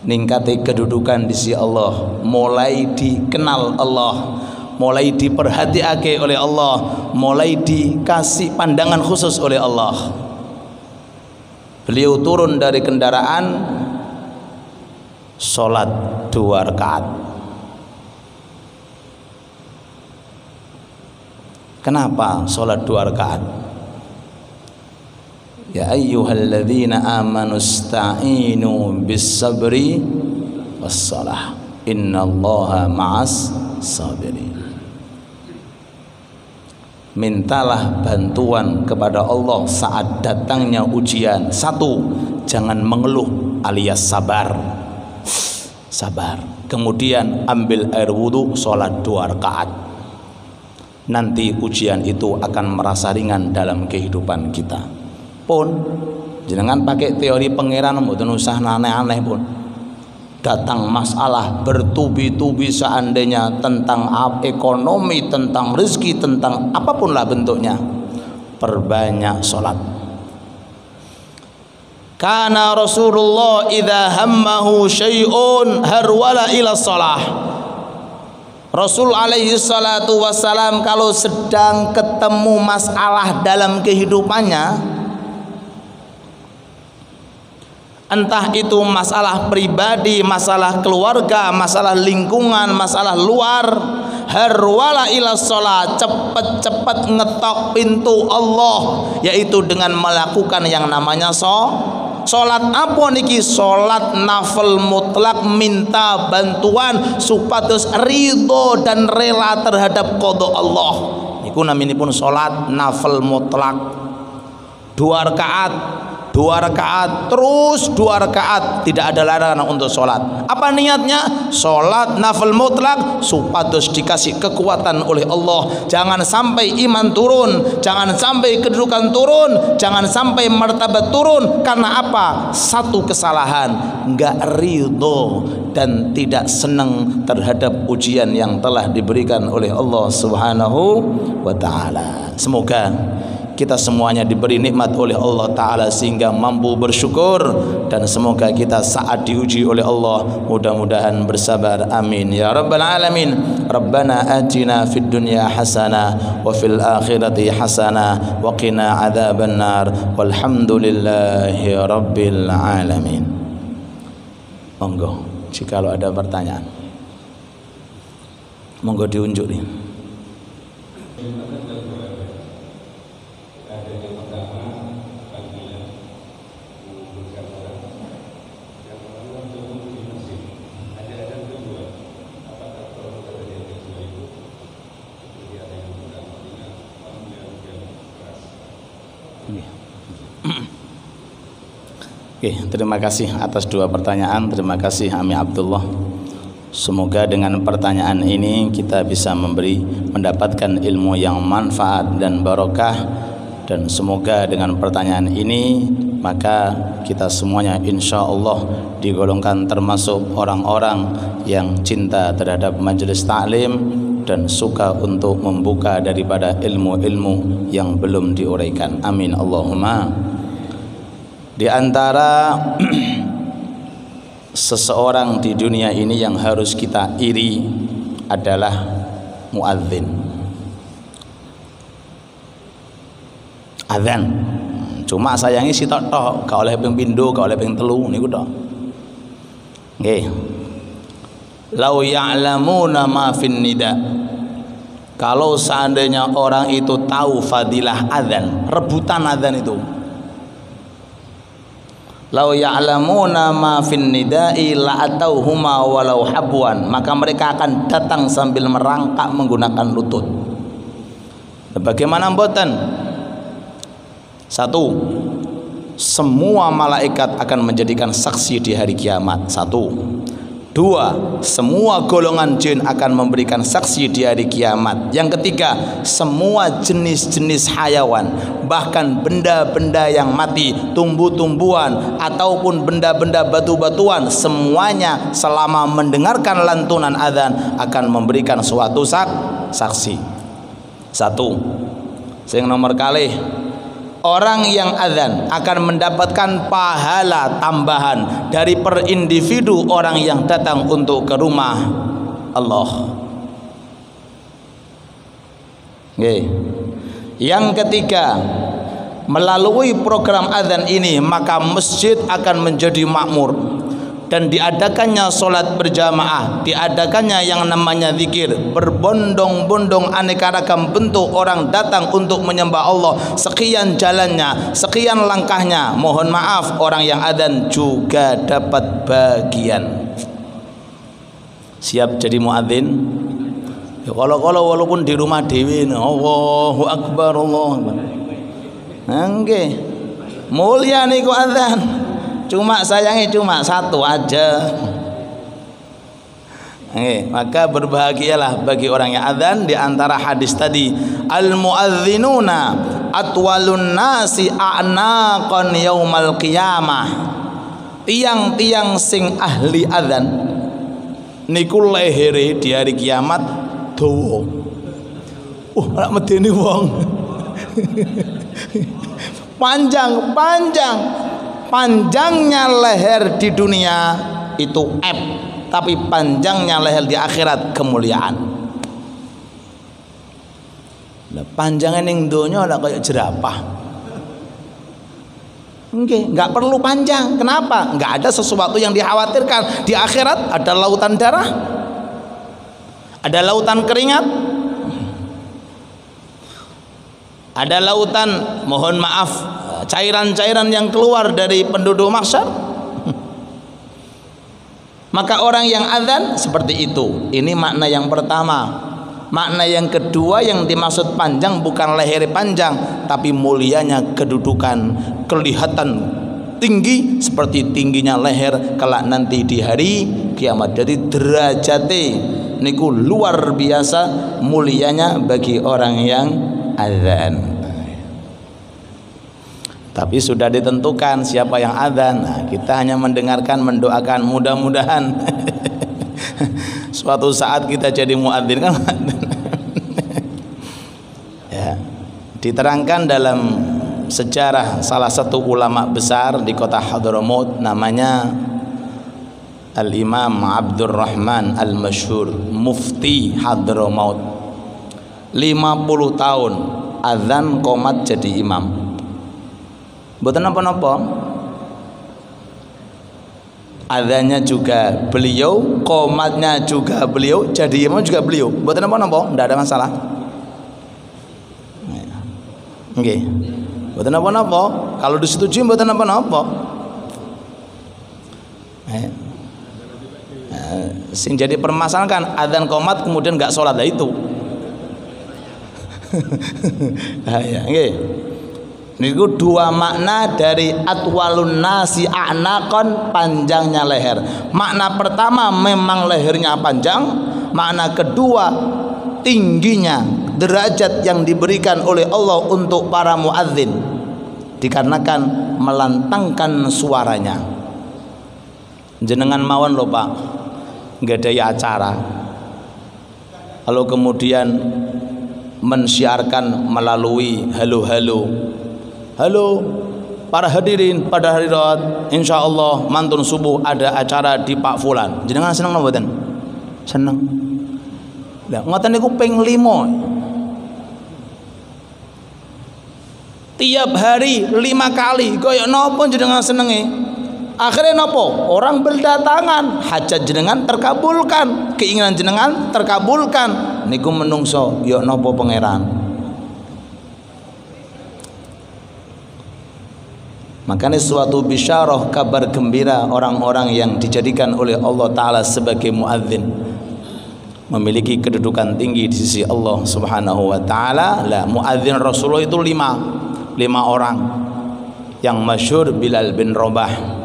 ningkati kedudukan di sisi Allah, mulai dikenal Allah, mulai diperhatiake oleh Allah, mulai dikasih pandangan khusus oleh Allah. Beliau turun dari kendaraan, sholat 2 rakaat. Kenapa sholat 2 rakaat? Ya ayyuhalladzina amanu ista'inu bis-sabri was-salah innallaha ma'as sabirin. Mintalah bantuan kepada Allah saat datangnya ujian. 1, jangan mengeluh alias sabar. Sabar. Kemudian ambil air wudu, sholat 2 rakaat. Nanti ujian itu akan merasa ringan dalam kehidupan kita. Pun jenengan pakai teori pangeran mboten usah aneh-aneh pun. Datang masalah bertubi-tubi seandainya tentang ekonomi, tentang rezeki, tentang apapun lah bentuknya, perbanyak sholat. Kana Rasulullah idza hammahu syai'un harwala ila shalah. Rasul alaihi salatu wassalam kalau sedang ketemu masalah dalam kehidupannya, entah itu masalah pribadi, masalah keluarga, masalah lingkungan, masalah luar, harwala ila sholat, cepat-cepat ngetok pintu Allah, yaitu dengan melakukan yang namanya sholat. Apa niki? Sholat nafil mutlak, minta bantuan supados ridho dan rela terhadap qada Allah. Niku naminipun sholat nafil mutlak. 2 rakaat, 2 rakaat, terus 2 rakaat, tidak ada larangan untuk sholat. Apa niatnya? Sholat nafil mutlak supados dikasih kekuatan oleh Allah. Jangan sampai iman turun, jangan sampai kedudukan turun, jangan sampai martabat turun. Karena apa? 1 kesalahan, enggak ridho dan tidak senang terhadap ujian yang telah diberikan oleh Allah Subhanahu wa Ta'ala. Semoga kita semuanya diberi nikmat oleh Allah Ta'ala sehingga mampu bersyukur, dan semoga kita saat diuji oleh Allah mudah-mudahan bersabar. Amin ya rabbal alamin. Rabbana atina fid dunya hasanah wa fil akhirati hasanah wa qina adzaban nar walhamdulillahi rabbil alamin. Monggo jika ada pertanyaan, monggo diunjuk nih. Oke, terima kasih atas 2 pertanyaan. Terima kasih Ami Abdullah. Semoga dengan pertanyaan ini kita bisa mendapatkan ilmu yang manfaat dan barokah, dan semoga dengan pertanyaan ini maka kita semuanya insya Allah digolongkan termasuk orang-orang yang cinta terhadap majelis taklim dan suka untuk membuka daripada ilmu-ilmu yang belum diuraikan. Amin Allahumma. Di antara seseorang di dunia ini yang harus kita iri adalah muadzin. Adzan. Cuma sayangi sitok tok, gak oleh ping pindho, gak oleh ping telu niku tok. Nggih. Lau ya'lamuna ma fin nida. Kalau seandainya orang itu tahu fadilah adzan, rebutan adzan itu. Lau ya'lamuna ma fin nida'i la'atauhuma walau habwan, maka mereka akan datang sambil merangkak menggunakan lutut. Bagaimana mboten? Satu, semua malaikat akan menjadikan saksi di hari kiamat. Satu. Dua, semua golongan jin akan memberikan saksi di hari kiamat. Yang ketiga, semua jenis-jenis hayawan, bahkan benda-benda yang mati, tumbuh-tumbuhan ataupun benda-benda batu-batuan, semuanya selama mendengarkan lantunan adzan akan memberikan suatu saksi. Satu. Sing nomor kalih, orang yang adzan akan mendapatkan pahala tambahan dari per individu orang yang datang untuk ke rumah Allah. Okay. Yang ketiga, melalui program adzan ini maka masjid akan menjadi makmur dan diadakannya sholat berjamaah, diadakannya yang namanya zikir, berbondong-bondong aneka ragam bentuk orang datang untuk menyembah Allah. Sekian jalannya, sekian langkahnya. Mohon maaf, orang yang adzan juga dapat bagian. Siap jadi muadzin? Ya, kalau walaupun di rumah dewi, Allahu Akbar, Allahu Akbar. Nggih. Mulia niku adzan. Cuma sayangnya cuma satu aja. Maka berbahagialah bagi orang yang adzan. Di antara hadis tadi, al muadzinuna atwalun nasi a'naqan yaumal qiyamah. Tiang-tiang sing ahli adzan niku lehere di hari kiamat dawa. Ora medeni wong. Panjangnya leher di dunia itu tapi panjangnya leher di akhirat kemuliaan. Lah panjangnya ning donya lah kayak jerapah. Enggak perlu panjang. Kenapa? Enggak ada sesuatu yang dikhawatirkan. Di akhirat ada lautan darah, ada lautan keringat, ada lautan, mohon maaf, cairan-cairan yang keluar dari penduduk mahsyar. Maka orang yang adzan seperti itu. Ini makna yang pertama. Makna yang kedua yang dimaksud panjang bukan leher panjang, tapi mulianya kedudukan, kelihatan tinggi seperti tingginya leher kelak nanti di hari kiamat. Jadi derajate niku luar biasa mulianya bagi orang yang adzan. Tapi sudah ditentukan siapa yang adzan. Nah, kita hanya mendengarkan, mendoakan, mudah-mudahan suatu saat kita jadi muadzin kan. Ya, diterangkan dalam sejarah salah satu ulama besar di kota Hadramaut, namanya Al-Imam Abdurrahman Al-Masyhur, mufti Hadramaut. 50 tahun adzan qomat jadi imam. Mboten napa-napa. Adzannya juga beliau, qomatnya juga beliau, jadi imam juga beliau. Mboten napa-napa, ndak ada masalah. Nggih. Mboten napa-napa. Kalau disetujui mboten napa-napa. Sing jadi permasalahan kan adzan qomat kemudian enggak salat, lah itu. Ya, nggih. Niku dua makna dari atwalun nasi a'naqan, panjangnya leher. Makna pertama memang lehernya panjang, makna kedua tingginya derajat yang diberikan oleh Allah untuk para muadzin dikarenakan melantangkan suaranya. Jenengan mawon lho Pak, nggadahi acara, lalu kemudian mensiarkan melalui halo-halo. Halo para hadirin pada hadirat, insyaallah mantun subuh ada acara di Pak Fulan. Jenengan seneng napa mboten? Seneng. Lah ngoten niku ping 5. Tiap hari 5 kali. Kaya napa jenengan senenge? Akhirnya nopo? Orang berdatangan, hajat jenengan terkabulkan, keinginan jenengan terkabulkan. Niku menungso, yo nopo pangeran. Makanya suatu bisyarah, kabar gembira orang-orang yang dijadikan oleh Allah Ta'ala sebagai muadzin, memiliki kedudukan tinggi di sisi Allah Subhanahu wa Ta'ala. Lah muadzin Rasulullah itu lima orang yang masyhur. Bilal bin Rabah.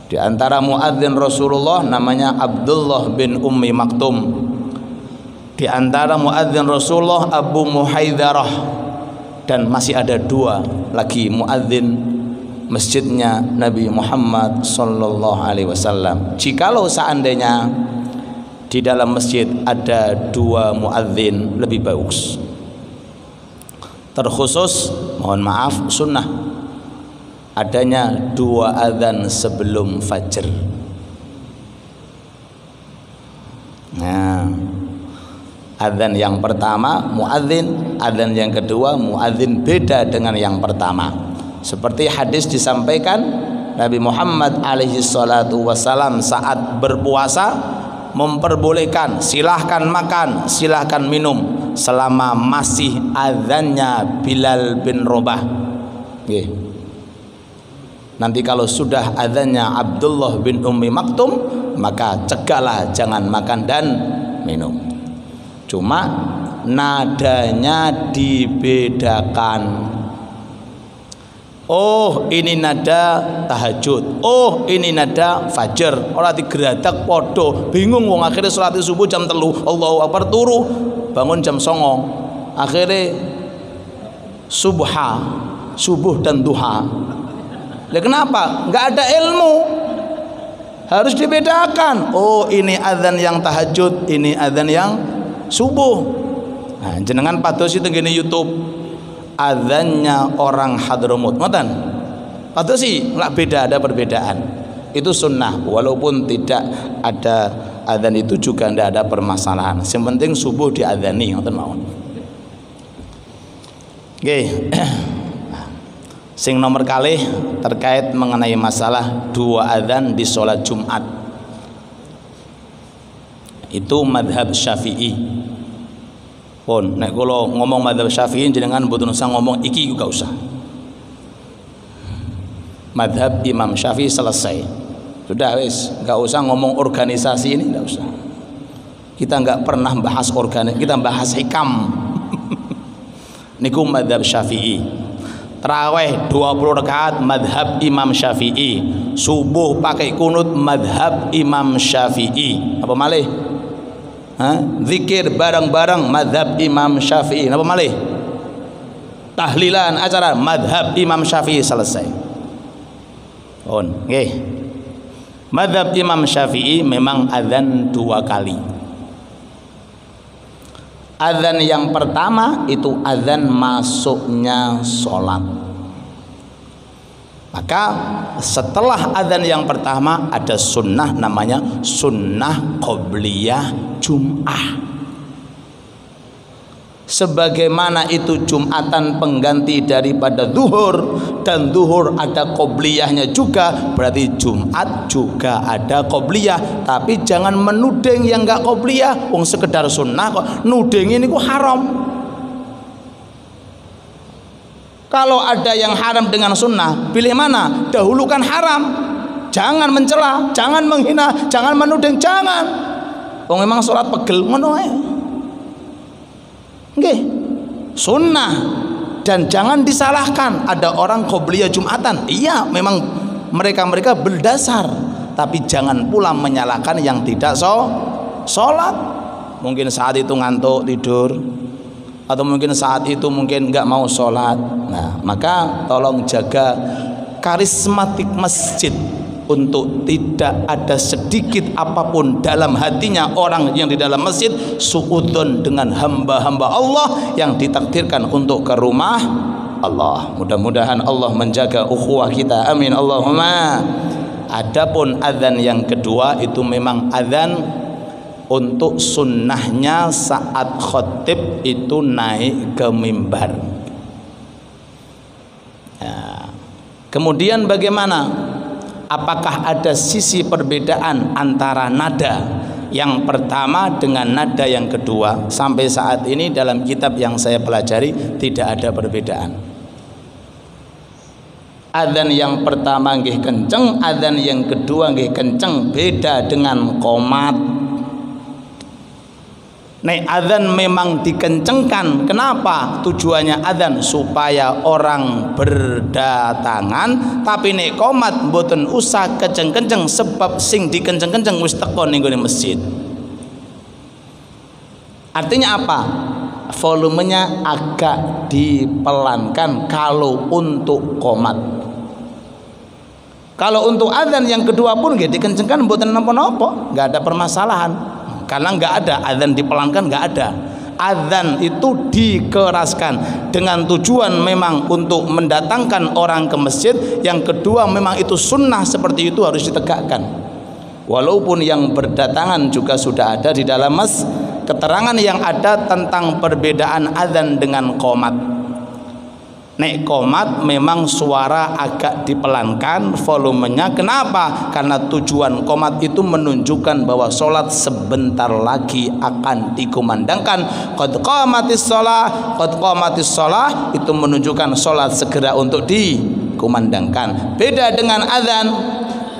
Di antara muadzin Rasulullah namanya Abdullah bin Ummi Maktum. Di antara muadzin Rasulullah Abu Muhaidzarah. Dan masih ada dua lagi muadzin masjidnya Nabi Muhammad sallallahu alaihi wasallam. Jikalau seandainya di dalam masjid ada dua muadzin lebih bagus. Terkhusus mohon maaf sunnah adanya dua adzan sebelum fajar. Nah, adzan yang pertama muadzin, adzan yang kedua muadzin, beda dengan yang pertama. Seperti hadis disampaikan Nabi Muhammad alaihi salatu wasalam saat berpuasa memperbolehkan silahkan makan, silahkan minum selama masih adzannya Bilal bin Rabah. Nanti kalau sudah adzannya Abdullah bin Ummi Maktum, maka cegahlah jangan makan dan minum. Cuma nadanya dibedakan. Oh ini nada tahajud, oh ini nada fajar. Ora digeradak podo, bingung wong. Akhirnya sholat subuh jam 3, Allahu Akbar turu, bangun jam 9. Akhirnya subuh dan duha. Ya kenapa? Nggak ada ilmu. Harus dibedakan. Oh ini adzan yang tahajud, ini adzan yang subuh. Nah, jenengan padosi tenggene YouTube adzannya orang Hadramut, ngoten. Padosi nggak beda, ada perbedaan. Itu sunnah. Walaupun tidak ada adzan itu juga tidak ada permasalahan. Yang penting subuh diadzani, ngoten mawon. Oke. Sing nomor kalih terkait mengenai masalah dua adzan di sholat Jumat. Itu madhab Syafi'i. Pun nek kula ngomong madhab Syafi'i jenengan mboten usah ngomong iki gak usah. Madhab Imam Syafi'i selesai. Sudah wis, gak usah ngomong organisasi ini, gak usah. Kita gak pernah bahas organisasi, kita bahas hikam. Niku madhab Syafi'i. Tarawih 20 rakaat madhab Imam Syafi'i. Subuh pakai kunut madhab Imam Syafi'i. Apa malih? Zikir bareng-bareng madhab Imam Syafi'i. Apa malih? Tahlilan acara madhab Imam Syafi'i. Selesai. Okay. Madhab Imam Syafi'i memang adzan 2 kali. Adzan yang pertama itu adzan masuknya sholat. Maka setelah adzan yang pertama ada sunnah namanya sunnah qobliyah Jum'ah. Sebagaimana itu Jumatan pengganti daripada zuhur, dan zuhur ada qobliyahnya juga, berarti Jumat juga ada qobliyah. Tapi jangan menuding yang enggak qobliyah, wong sekedar sunnah kok nuding ini kok haram. Kalau ada yang haram dengan sunnah, pilih mana? Dahulukan haram. Jangan mencela, jangan menghina, jangan menuding, jangan. Wong memang sholat pegel ngono ae. Nggih, sunnah. Dan jangan disalahkan ada orang qobliyah Jumatan. Iya, memang mereka berdasar, tapi jangan pula menyalahkan yang tidak sholat. Mungkin saat itu ngantuk tidur, atau mungkin saat itu mungkin nggak mau sholat. Nah, maka tolong jaga karismatik masjid untuk tidak ada sedikit apapun dalam hatinya orang yang di dalam masjid suudzon dengan hamba-hamba Allah yang ditakdirkan untuk ke rumah Allah. Mudah-mudahan Allah menjaga ukhuwah kita, amin Allahumma. Adapun adzan yang kedua itu memang adzan untuk sunnahnya saat khotib itu naik ke mimbar. Kemudian bagaimana? apakah ada sisi perbedaan antara nada yang pertama dengan nada yang kedua? Sampai saat ini dalam kitab yang saya pelajari tidak ada perbedaan. Adzan yang pertama nggih kenceng, adzan yang kedua nggih kenceng, beda dengan qomat. Nek adzan memang dikencengkan. Kenapa? Tujuannya adzan supaya orang berdatangan. Tapi nek qomat mboten usah kenceng-kenceng, sebab sing dikenceng-kenceng wis teko ning gone masjid. Artinya apa? Volumenya agak dipelankan kalau untuk qomat. Kalau untuk adzan yang kedua pun nggih dikencengkan mboten napa-napa, enggak ada permasalahan. Karena nggak ada adzan dipelankan, nggak ada. Adzan itu dikeraskan dengan tujuan memang untuk mendatangkan orang ke masjid. Yang kedua memang itu sunnah, seperti itu harus ditegakkan. Walaupun yang berdatangan juga sudah ada di dalam keterangan yang ada tentang perbedaan adzan dengan qomat. Nek qomat memang suara agak dipelankan volumenya. Kenapa? Karena tujuan qomat itu menunjukkan bahwa sholat sebentar lagi akan dikumandangkan. Qad qamatis shalah, qad qamatis shalah, itu menunjukkan sholat segera untuk dikumandangkan. Beda dengan adzan,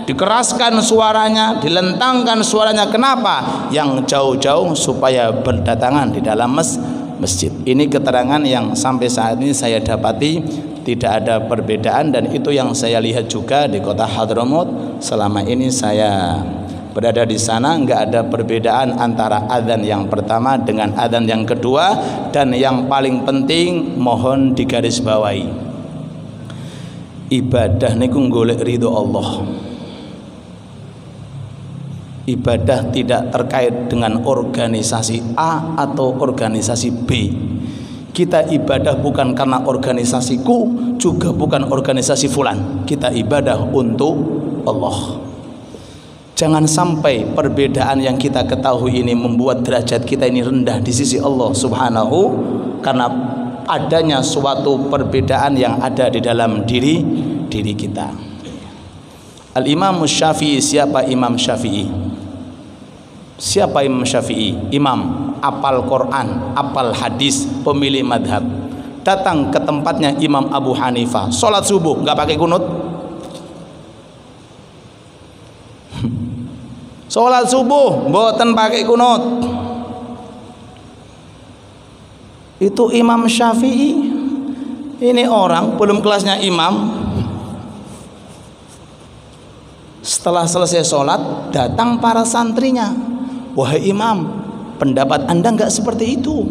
dikeraskan suaranya, dilentangkan suaranya. Kenapa? Yang jauh-jauh supaya berdatangan di dalam masjid. Ini keterangan yang sampai saat ini saya dapati tidak ada perbedaan, dan itu yang saya lihat juga di kota Hadramaut selama ini saya berada di sana. Enggak ada perbedaan antara adzan yang pertama dengan adzan yang kedua. Dan yang paling penting mohon digarisbawahi, ibadah niku golek ridho Allah. Ibadah tidak terkait dengan organisasi A atau organisasi B. Kita ibadah bukan karena organisasiku, juga bukan organisasi fulan. Kita ibadah untuk Allah. Jangan sampai perbedaan yang kita ketahui ini membuat derajat kita ini rendah di sisi Allah Subhanahu, karena adanya suatu perbedaan yang ada di dalam diri kita. Al-Imam Syafi'i, siapa Imam Syafi'i? Siapa Imam Syafi'i? Imam apal Quran, apal hadis, pemilih madhab. Datang ke tempatnya Imam Abu Hanifah, sholat subuh nggak pakai kunut. Sholat subuh mboten pakai kunut. Itu Imam Syafi'i. Ini orang belum kelasnya imam. Setelah selesai sholat, datang para santrinya. Wahai imam, pendapat anda enggak seperti itu?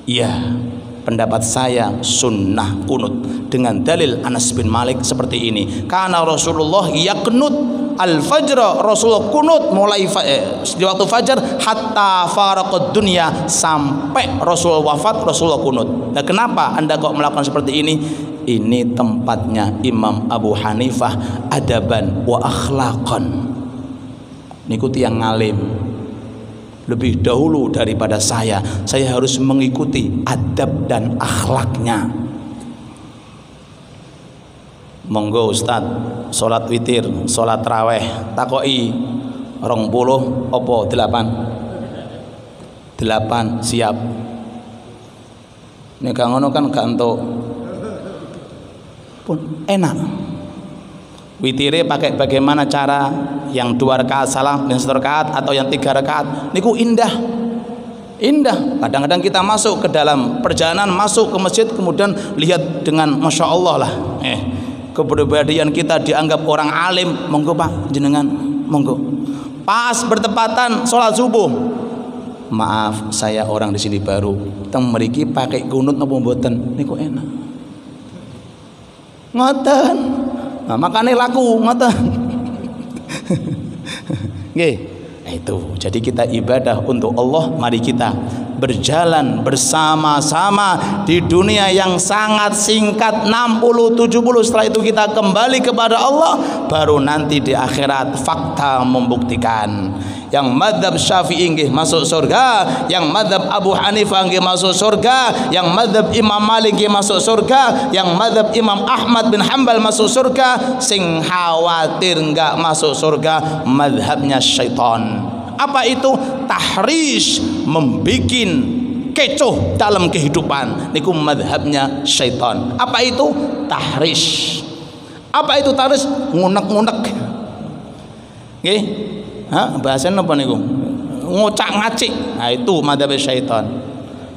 Iya, pendapat saya sunnah kunut dengan dalil Anas bin Malik seperti ini. Karena Rasulullah yaqnut al-fajr, Rasulullah kunut mulai di waktu fajar hatta faraqad dunya, sampai Rasulullah wafat Rasulullah kunut. Nah, kenapa anda kok melakukan seperti ini? Ini tempatnya Imam Abu Hanifah, adaban wa akhlaqan. Niku tiyang ngalim lebih dahulu daripada saya harus mengikuti adab dan akhlaknya. Monggo Ustaz, sholat witir, sholat raweh, takoki 20 apa 8 siap. Nek ngono kan gak entuk pun enak. Witire pakai bagaimana cara, yang 2 rakaat salam dan 1 rakaat, atau yang 3 rakaat, niku indah. Kadang-kadang kita masuk ke dalam perjalanan, masuk ke masjid, kemudian lihat dengan masya Allah lah, kepribadian kita dianggap orang alim. Monggo Pak, jenengan monggo. Pas bertepatan sholat subuh, maaf saya orang di sini baru, teng mriki pakai kunut napa mboten? Niku enak. Ngoten. Nah, makanya laku ngoten. Nggih. Itu. Jadi kita ibadah untuk Allah. Mari kita berjalan bersama-sama di dunia yang sangat singkat, 60-70. Setelah itu kita kembali kepada Allah. Baru nanti di akhirat fakta membuktikan Yang madhab Syafi'i nggih masuk surga, yang madhab Abu Hanifah nggih masuk surga, yang madhab Imam Malik nggih masuk surga, yang madhab Imam Ahmad bin Hanbal masuk surga. Sing khawatir enggak masuk surga madhabnya syaitan. Apa itu? Tahrish, membikin kecoh dalam kehidupan, niku madhabnya syaitan. Apa itu? Tahrish. Apa itu tahrish? Ngunek-ngunek. Nggih. Bahasanya apa niku? Ngocak-ngacik. Nah, itu madhab syaitan.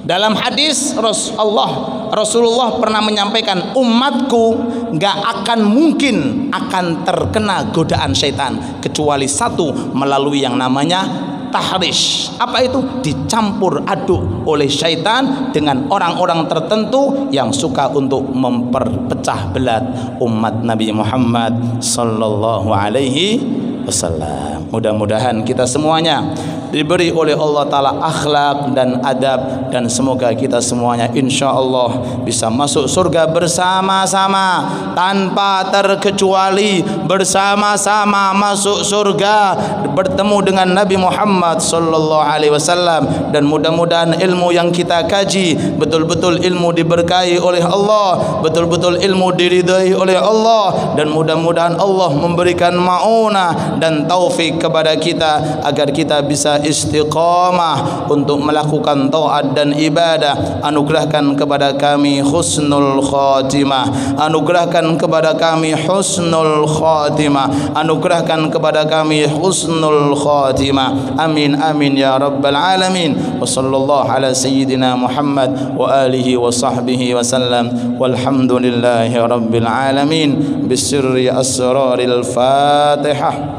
Dalam hadis Rasulullah pernah menyampaikan, umatku nggak akan mungkin akan terkena godaan syaitan kecuali satu, melalui yang namanya tahrish. Apa itu? Dicampur aduk oleh syaitan dengan orang-orang tertentu yang suka untuk memperpecah belah umat Nabi Muhammad sallallahu alaihi wasallam. Mudah-mudahan kita semuanya diberi oleh Allah Ta'ala akhlak dan adab, dan semoga kita semuanya insya Allah bisa masuk surga bersama-sama tanpa terkecuali, bersama-sama masuk surga bertemu dengan Nabi Muhammad sallallahu alaihi wasallam. Dan mudah-mudahan ilmu yang kita kaji betul-betul ilmu diberkahi oleh Allah, betul-betul ilmu diridhai oleh Allah, dan mudah-mudahan Allah memberikan maunah dan taufik kepada kita agar kita bisa istiqamah untuk melakukan taat dan ibadah. Anugerahkan kepada kami husnul khatimah, anugerahkan kepada kami husnul khatimah, anugerahkan kepada kami husnul khatimah. Amin amin ya rabbal alamin. Wa sallallahu ala sayyidina Muhammad wa alihi wa sahbihi wa sallam. Walhamdulillahi rabbil alamin. Bisirri asraril Fatihah.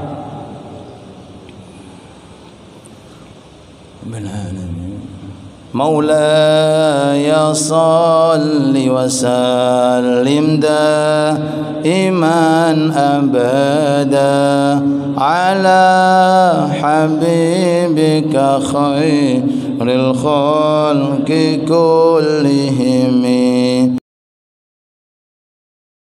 مولاي صل وسلم دائما أبدا على حبيبك خير الخلق كلهم.